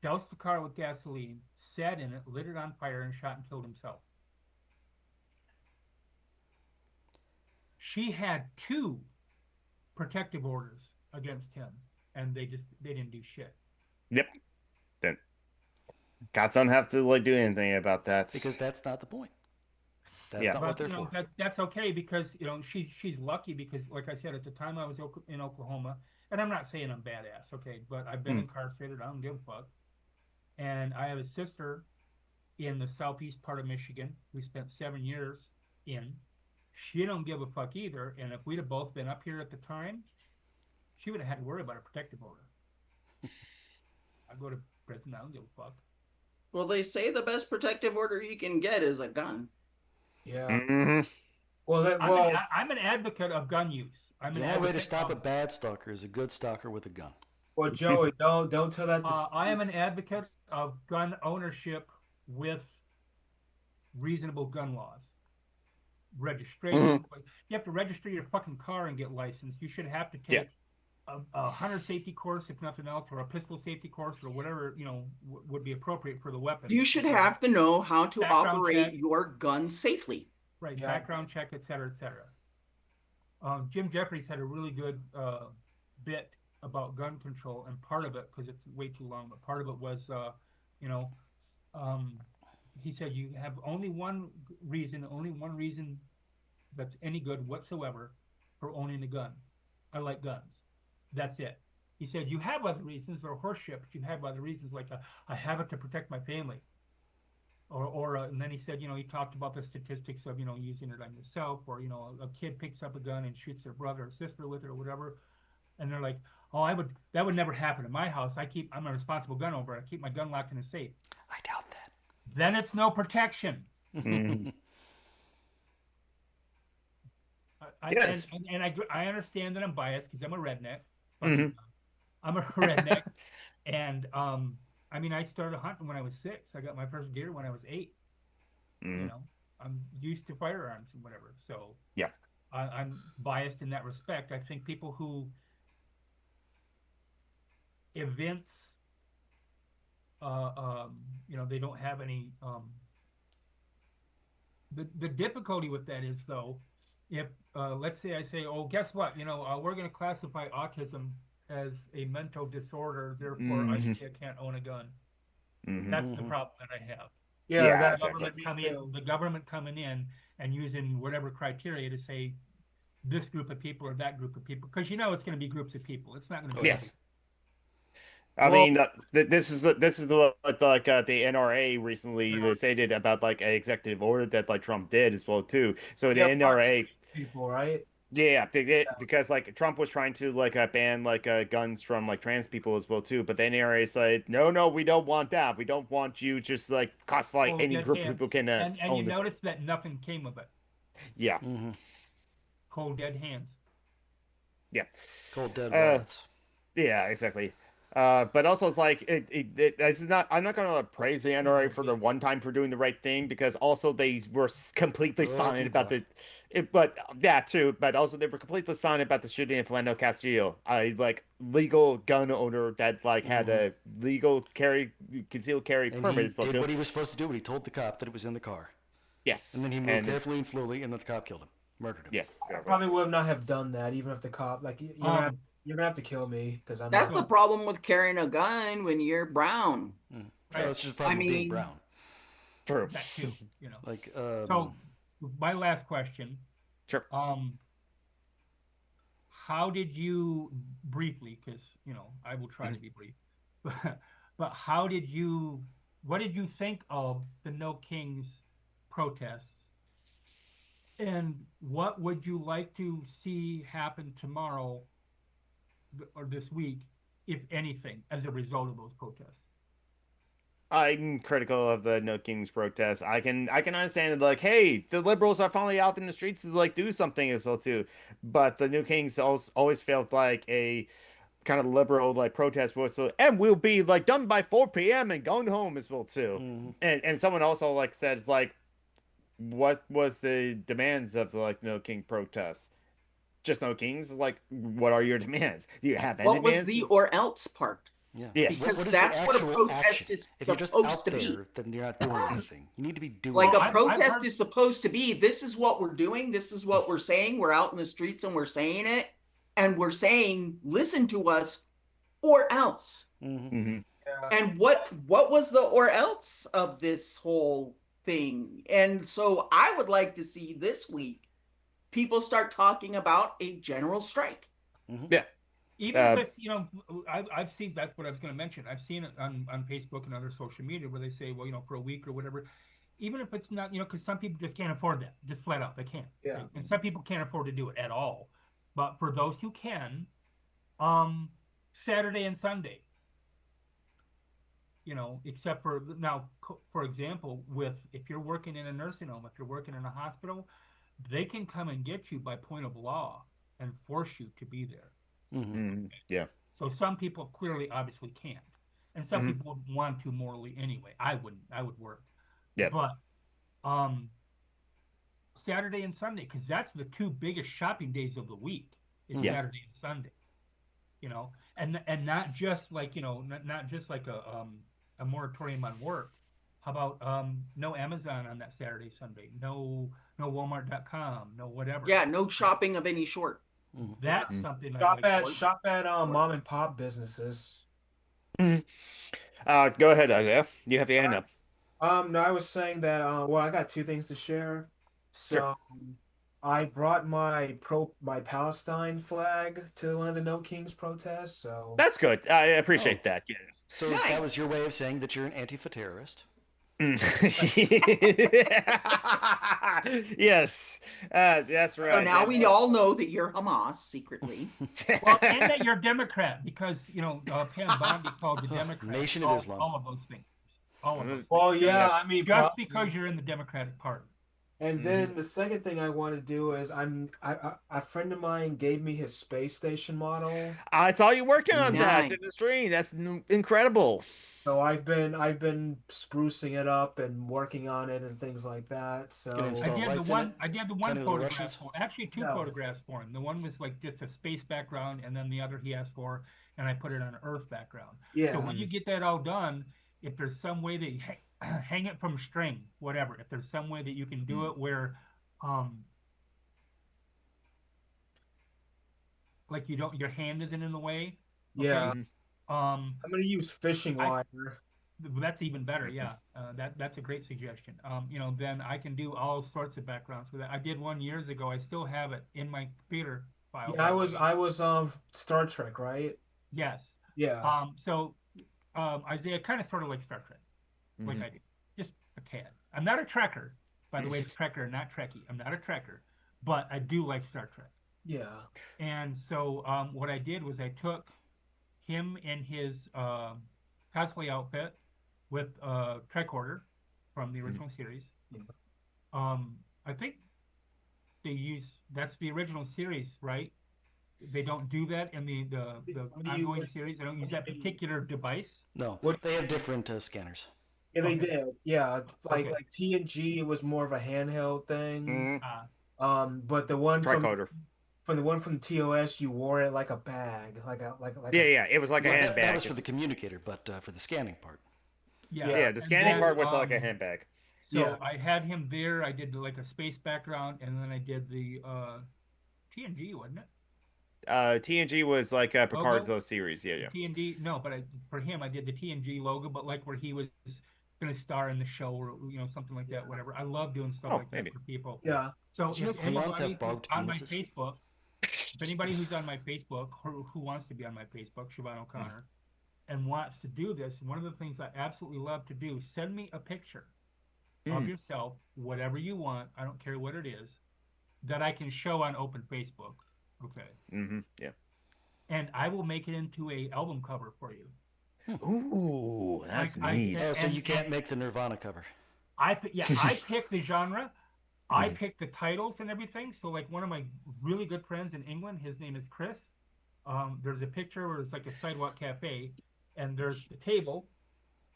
A: Doused the car with gasoline, sat in it, lit it on fire, and shot and killed himself. She had 2 protective orders against him, and they didn't do shit.
B: Yep. Then cops don't have to do anything about that
C: because that's not the point. That's not what they're for.
A: That's okay because she's lucky because, like I said, at the time I was in Oklahoma, and I'm not saying I'm badass, okay, but I've been incarcerated. I don't give a fuck. And I have a sister in the southeast part of Michigan who spent 7 years in. She don't give a fuck either. And if we'd have both been up here at the time, she would have had to worry about a protective order. I go to prison. I don't give a fuck.
D: Well, they say the best protective order you can get is a gun.
E: Yeah.
A: I'm an advocate of gun use.
C: The only way to stop a bad stalker is a good stalker with a gun.
E: Well, Joey, don't tell that to
A: I am an advocate of gun ownership with reasonable gun laws. Registration. You have to register your fucking car and get licensed. You should have to take a hunter safety course, if nothing else, or a pistol safety course, or whatever would be appropriate for the weapon.
D: You should have to know how to operate your gun safely.
A: Right, background check, et cetera, et cetera. Jim Jeffries had a really good bit about gun control, and part of it, because it's way too long, but part of it was, he said you have only one reason that's any good whatsoever for owning a gun. I like guns. That's it. He said you have other reasons, or horseshit, but you have other reasons like I have it to protect my family. And then he said, he talked about the statistics of, using it on yourself, or, a kid picks up a gun and shoots their brother or sister with it or whatever. And they're like, that would never happen in my house. I'm a responsible gun owner. I keep my gun locked in a safe.
C: I doubt that.
A: Then it's no protection. I understand that I'm biased because I'm a redneck. I'm a redneck. And, I started hunting when I was 6. I got my first deer when I was 8. I'm used to firearms and whatever. So I'm biased in that respect. I think people who evince, they don't have any. The difficulty with that is, though, if let's say I say, oh, guess what? We're going to classify autism as a mental disorder, therefore I can't own a gun. That's the problem that I have. The government coming in and using whatever criteria to say this group of people or that group of people, because it's going to be groups of people. It's not going to be.
B: Yes. I mean, this is what the NRA recently stated about an executive order that Trump did as well too. So the NRA
E: people, right?
B: Yeah, because Trump was trying to ban guns from trans people as well too, but the NRA is like, no, we don't want that. We don't want you just classify any group of people can
A: and you notice that nothing came of it.
B: Yeah.
A: Cold dead hands.
B: Yeah.
C: Cold dead wallets.
B: Yeah, exactly. But also it's not. I'm not going to praise the NRA for the one time for doing the right thing, because also they were completely silent about the. But that too. But also they were completely silent about the shooting of Fernando Castillo, a legal gun owner that had a legal concealed carry
C: And
B: permit.
C: he did what he was supposed to do. He told the cop that it was in the car.
B: Yes.
C: And then he moved carefully and slowly, and then the cop killed him, murdered him.
B: Yes.
E: I probably would not have done that, even if the cop you're gonna have to kill me because I'm.
D: That's the problem with carrying a gun when you're brown.
C: Right. That's just probably being brown.
B: True.
A: That too, So, my last question.
B: Sure.
A: How did you briefly? Because I will try to be brief. But what did you think of the No Kings protests? And what would you like to see happen tomorrow or this week, if anything, as a result of those protests?
B: I'm critical of the No Kings protests. I can understand that, hey, the liberals are finally out in the streets to do something as well too, but the No Kings always felt like a kind of liberal protest was, and we'll be done by 4 p.m. and going home as well too. And someone also said what was the demands of the No King protests? Just No Kings? What are your demands? Do you have any
D: What
B: demands?
D: was the or else part?
C: Yeah.
B: Yes.
D: Because that's what a protest
C: action?
D: is
C: If you're just
D: supposed
C: out
D: to
C: there,
D: be.
C: then you're not doing anything. You need to be doing
D: A protest is supposed to be, this is what we're doing, this is what we're saying, we're out in the streets and we're saying it, and we're saying, listen to us, or else.
B: Mm-hmm.
E: Yeah.
D: And what was the or else of this whole thing? And so I would like to see this week people start talking about a general strike.
B: Yeah.
A: Even if it's, I've seen, that's what I was going to mention. I've seen it on Facebook and other social media where they say, well, for a week or whatever, even if it's not, because some people just can't afford that, just flat out, they can't.
E: Yeah.
A: And some people can't afford to do it at all. But for those who can, Saturday and Sunday, except for now, for example, if you're working in a nursing home, if you're working in a hospital, they can come and get you by point of law and force you to be there.
B: Yeah.
A: So some people clearly, obviously can't, and some people would want to morally anyway. I wouldn't. I would work.
B: Yeah.
A: But Saturday and Sunday, because that's the two biggest shopping days of the week. Is Saturday and Sunday. And not just not just a moratorium on work. How about no Amazon on that Saturday, Sunday? No Walmart.com. No whatever.
D: Yeah. No shopping of any sort.
A: That's something.
E: Shop at mom and pop businesses.
B: Go ahead, Isaiah. You have your hand up.
E: No, I was saying that. I got two things to share. So,
B: Sure.
E: I brought my Palestine flag to one of the No Kings protests. So
B: That's good. I appreciate that. Yes.
C: So that was your way of saying that you're an Antifa terrorist.
B: Yes, that's right.
D: So now we all know that you're Hamas secretly.
A: Well, and that you're Democrat because Pam Bondi called the Democrats
C: Nation of Islam.
A: all of those things. All of those.
E: Well, yeah,
B: Yeah.
E: I mean,
A: Just because you're in the Democratic Party.
E: And then the second thing I want to do is a friend of mine gave me his space station model.
B: I saw you working on that
D: Nice.
B: in the stream. That's incredible.
E: So I've been sprucing it up and working on it and things like that. So
C: Gonna
A: I
C: install
A: did
C: lights
A: the
C: in
A: one.
C: it?
A: I did the
C: Tiny
A: one
C: little
A: photograph
C: Russians?
A: for. Actually, two
E: No.
A: photographs for him. The one was just a space background, and then the other he asked for, and I put it on an Earth background.
E: yeah,
A: So when you get that all done, if there's some way that you hang it from string, whatever. If there's some way that you can do it where, like your hand isn't in the way. Okay?
E: yeah. I'm gonna use fishing wire.
A: That's even better. Yeah, that's a great suggestion. Then I can do all sorts of backgrounds with that. I did one years ago. I still have it in my computer file.
E: Yeah, I was Star Trek, right?
A: Yes.
E: Yeah.
A: So Isaiah, kind of sort of like Star Trek, like I do, just a tad. I'm not a Trekker, by the way. Trekker, not Trekkie. I'm not a Trekker, but I do like Star Trek.
E: Yeah.
A: And so what I did was I took him in his cosplay outfit with Trek Order from the original series. I think they use that's the original series, right? They don't do that in the ongoing series. They don't use that particular device.
C: No, they have different scanners.
E: Yeah, they
A: Okay.
E: did. Yeah,
A: Okay.
E: like TNG, it was more of a handheld thing. But the one
B: Tricorder.
E: from the one from TOS, you wore it like a bag,
B: Yeah. It was like a
C: Well,
B: handbag.
C: that was for the communicator, but for the scanning part.
B: Yeah, the scanning part was like a handbag.
A: So I had him there. I did like a space background, and then I did the TNG, wasn't it?
B: TNG was like Picard's series. Yeah.
A: TNG, no, but for him, I did the TNG logo, but like where he was going to star in the show or something like that, whatever. I love doing stuff like that for people.
E: Yeah.
A: So
C: Did you know
A: if
C: Klingons
A: anybody
C: have barbed
A: on my
C: penises?
A: Facebook, if anybody who's on my Facebook or who wants to be on my Facebook, Siobhan O'Connor, and wants to do this, one of the things I absolutely love to do, send me a picture of yourself, whatever you want, I don't care what it is, that I can show on open Facebook. Okay.
B: Yeah.
A: And I will make it into a album cover for you.
B: Ooh, that's neat.
C: So you can't make the Nirvana cover.
A: I pick the genre. I pick the titles and everything. So like one of my really good friends in England, his name is Chris. There's a picture where it's like a sidewalk cafe, and there's the table,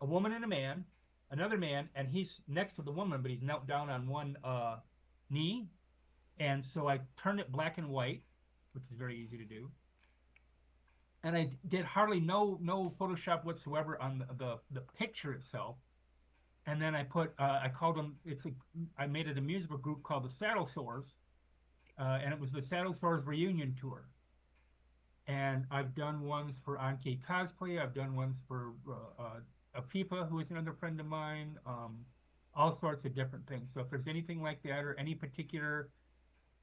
A: a woman and a man, another man, and he's next to the woman, but he's knelt down on one knee. And so I turned it black and white, which is very easy to do. And I did hardly no Photoshop whatsoever on the picture itself. And then I put I called them. I made it a musical group called the Saddle Sores, and it was the Saddle Sores reunion tour. And I've done ones for Anki Cosplay. I've done ones for Afifa, who is another friend of mine. All sorts of different things. So if there's anything like that or any particular,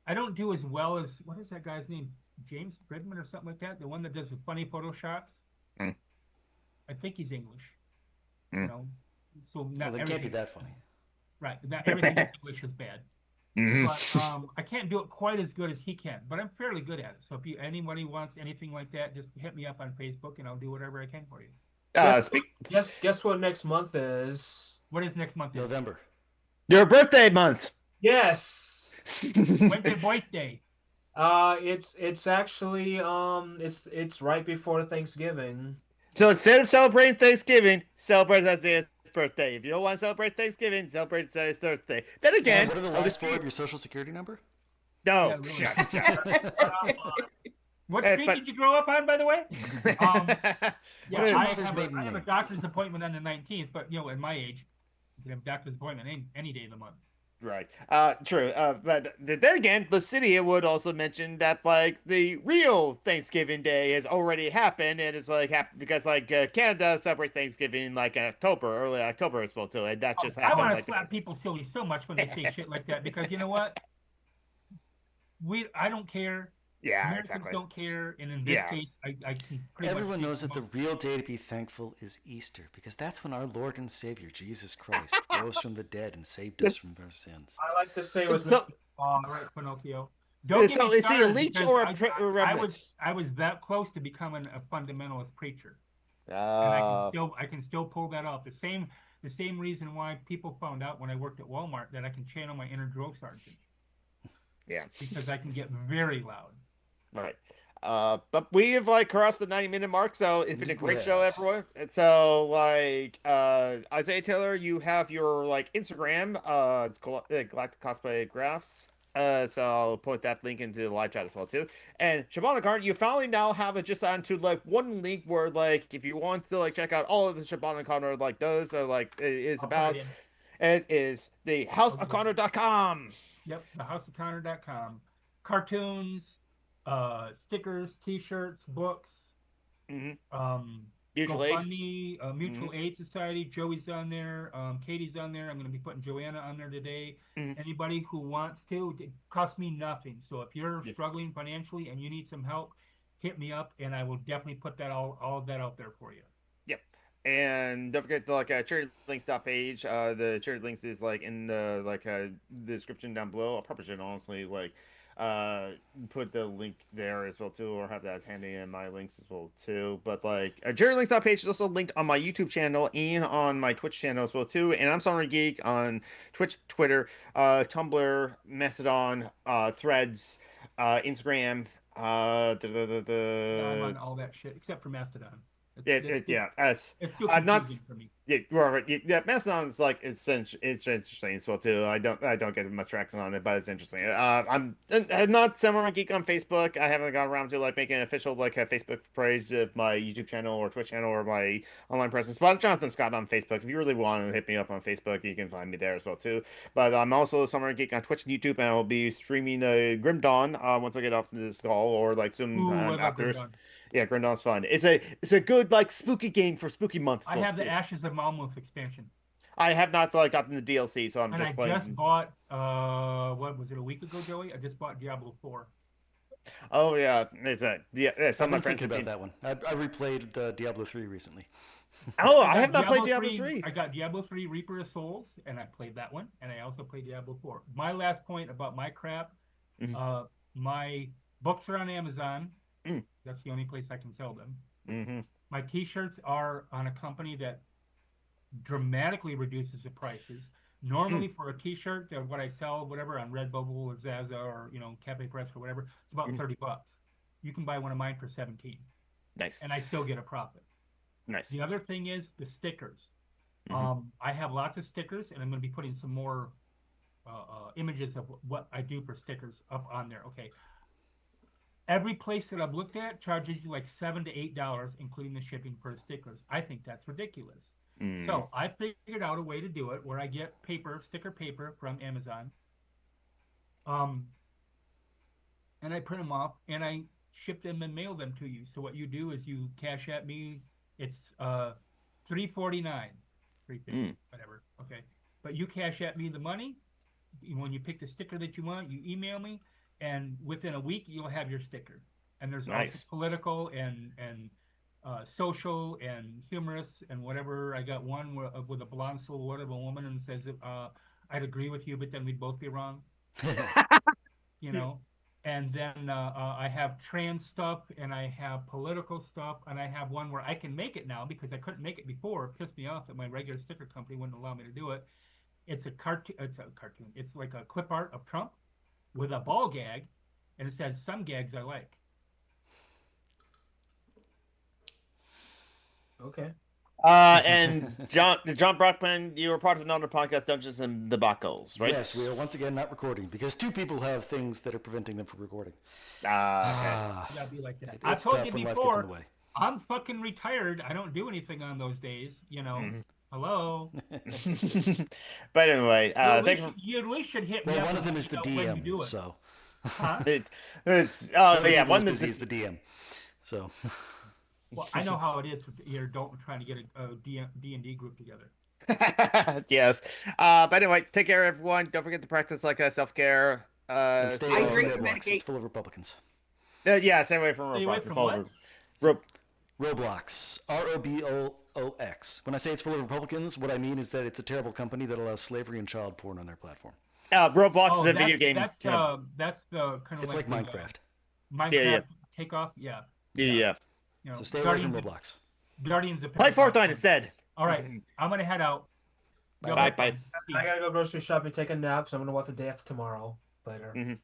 A: I don't do as well as, what is that guy's name? James Fridman or something like that, the one that does the funny photoshops. I think he's English. So not
C: Well, they can't be that funny.
A: Right, not everything in English is bad. But I can't do it quite as good as he can, but I'm fairly good at it. So if anybody wants anything like that, just hit me up on Facebook and I'll do whatever I can for you.
E: Guess what next month is?
A: What is next month?
C: November.
B: Your birthday month.
E: Yes.
A: When's your birthday?
E: It's actually it's right before Thanksgiving.
B: So instead of celebrating Thanksgiving, celebrate Isaiah's birthday. If you don't want to celebrate Thanksgiving, celebrate Isaiah's birthday. Then again,
C: what are the last four of your social security number?
B: No.
A: Yeah, really. What street did you grow up on, by the way? I have a doctor's appointment on the 19th, but at my age, you can have a doctor's appointment any day of the month.
B: Right. True. But then again, the city would also mention that like the real Thanksgiving Day has already happened, and it's like because Canada celebrates Thanksgiving like in October, early October as well too, and that just happened.
A: I want to slap people silly so much when they say shit like that because you know what? I don't care.
B: Yeah,
A: Americans don't care, and in this case, I can pretty
C: Everyone
A: much
C: knows that the real day to be thankful is Easter, because that's when our Lord and Savior, Jesus Christ, rose from the dead and saved us from our sins.
E: I like to say it was
A: all right, Pinocchio. Don't get me
B: is he a leech or a remnant?
A: I was that close to becoming a fundamentalist preacher. And I can still pull that off. The same reason why people found out when I worked at Walmart that I can channel my inner drill sergeant.
B: Yeah. Because
A: I can get very loud.
B: Right. But we have crossed the 90-minute mark, so it's been a great show, everyone. And so Isaiah Taylor, you have your Instagram, it's called Galactic Cosplay Graphs. So I'll put that link into the live chat as well too. And Shabana Garn, you finally now have it just onto one link where if you want to check out all of the Shabana Connor does is about, it is the houseofconnor.com.
A: Yep, thehouseofconnor.com. Cartoons, stickers, T-shirts, books.
B: Mutual Aid.
A: Mutual Aid Society. Joey's on there. Katie's on there. I'm going to be putting Joanna on there today. Anybody who wants to, it costs me nothing. So if you're struggling financially and you need some help, hit me up, and I will definitely put that all of that out there for you.
B: Yep. And don't forget the charity links page. The charity links is in the description down below. I'll probably should honestly put the link there as well too, or have that handy in my links as well too. But a charity links page is also linked on my YouTube channel and on my Twitch channel as well too. And I'm Sonnery Geek on Twitch, Twitter, Tumblr, Mastodon, Threads, Instagram.
A: I'm on all that shit except for Mastodon. It's too
B: not
A: confusing for me.
B: Yeah, Robert. Yeah, Mastodon's like it's interesting as well too. I don't get much traction on it, but it's interesting. I'm not Samurai Geek on Facebook. I haven't got around to like making an official like a Facebook page of my YouTube channel or Twitch channel or my online presence. But Jonathan Scott on Facebook. If you really want to hit me up on Facebook, you can find me there as well too. But I'm also Samurai Geek on Twitch and YouTube, and I will be streaming Grim Dawn once I get off this call or like soon
A: Ooh, I love
B: after.
A: Grim Dawn.
B: Yeah, Grim Dawn's fun. It's a good like spooky game for spooky months.
A: I have the Ashes of Malmuth expansion.
B: I have not like gotten the DLC, so I'm
A: and
B: just
A: I
B: playing.
A: just bought what was it, a week ago, Joey? I just bought Diablo 4.
B: Oh yeah, some of my
C: I've been
B: friends
C: thinking about that one. I replayed Diablo 3 recently.
B: Oh, I have not played Diablo 3.
A: I got Diablo 3 Reaper of Souls, and I played that one, and I also played Diablo 4. My last point about my crap, my books are on Amazon. That's the only place I can sell them. My T-shirts are on a company that dramatically reduces the prices. Normally, for a T-shirt, what I sell, whatever, on Redbubble or Zaza or Cafe Press or whatever, it's about $30. You can buy one of mine for $17.
B: Nice.
A: And I still get a profit.
B: Nice.
A: The other thing is the stickers. I have lots of stickers, and I'm going to be putting some more images of what I do for stickers up on there. Okay. Every place that I've looked at charges you like $7 to $8, including the shipping for stickers. I think that's ridiculous. So I figured out a way to do it where I get sticker paper from Amazon, and I print them off and I ship them and mail them to you. So what you do is you cash at me. It's $3.49, $3.50, whatever. Okay, but you cash at me the money when you pick the sticker that you want. You email me. And within a week, you'll have your sticker. And there's also political and social and humorous and whatever. I got one with a blonde silhouette of a woman and says, I'd agree with you, but then we'd both be wrong. And then I have trans stuff, and I have political stuff, and I have one where I can make it now because I couldn't make it before. It pissed me off that my regular sticker company wouldn't allow me to do it. It's a cartoon. It's like a clip art of Trump with a ball gag, and it says, some gags I like.
E: Okay.
B: And John Brockman, you were part of another podcast, Dungeons and Debacles, right?
C: Yes, we are once again not recording because two people have things that are preventing them from recording.
B: Okay.
A: You gotta be like that. I told you before, I'm fucking retired. I don't do anything on those days, Hello.
B: But anyway,
A: you at least should hit me.
C: Well,
A: up
C: one of them is the DM, so.
A: Huh?
B: One is
C: the DM. So.
A: Well, I know how it is. You're trying to get a D&D group together.
B: Yes. But anyway, take care, everyone. Don't forget to practice self-care.
C: And stay away from Roblox. It's full of Republicans.
B: Yeah, stay away from Roblox.
A: Stay away
B: from
C: Roblox. ROBLOX. When I say it's full of Republicans, what I mean is that it's a terrible company that allows slavery and child porn on their platform.
B: Roblox is a video game.
A: That's the kind of.
C: It's like Minecraft.
A: Minecraft Takeoff. Yeah.
C: So stay away from Roblox.
A: Guardians of
B: Play Fortnite instead.
A: All right, I'm gonna head out.
B: Bye.
E: I gotta go grocery shopping, take a nap, so I'm gonna watch the day after tomorrow later.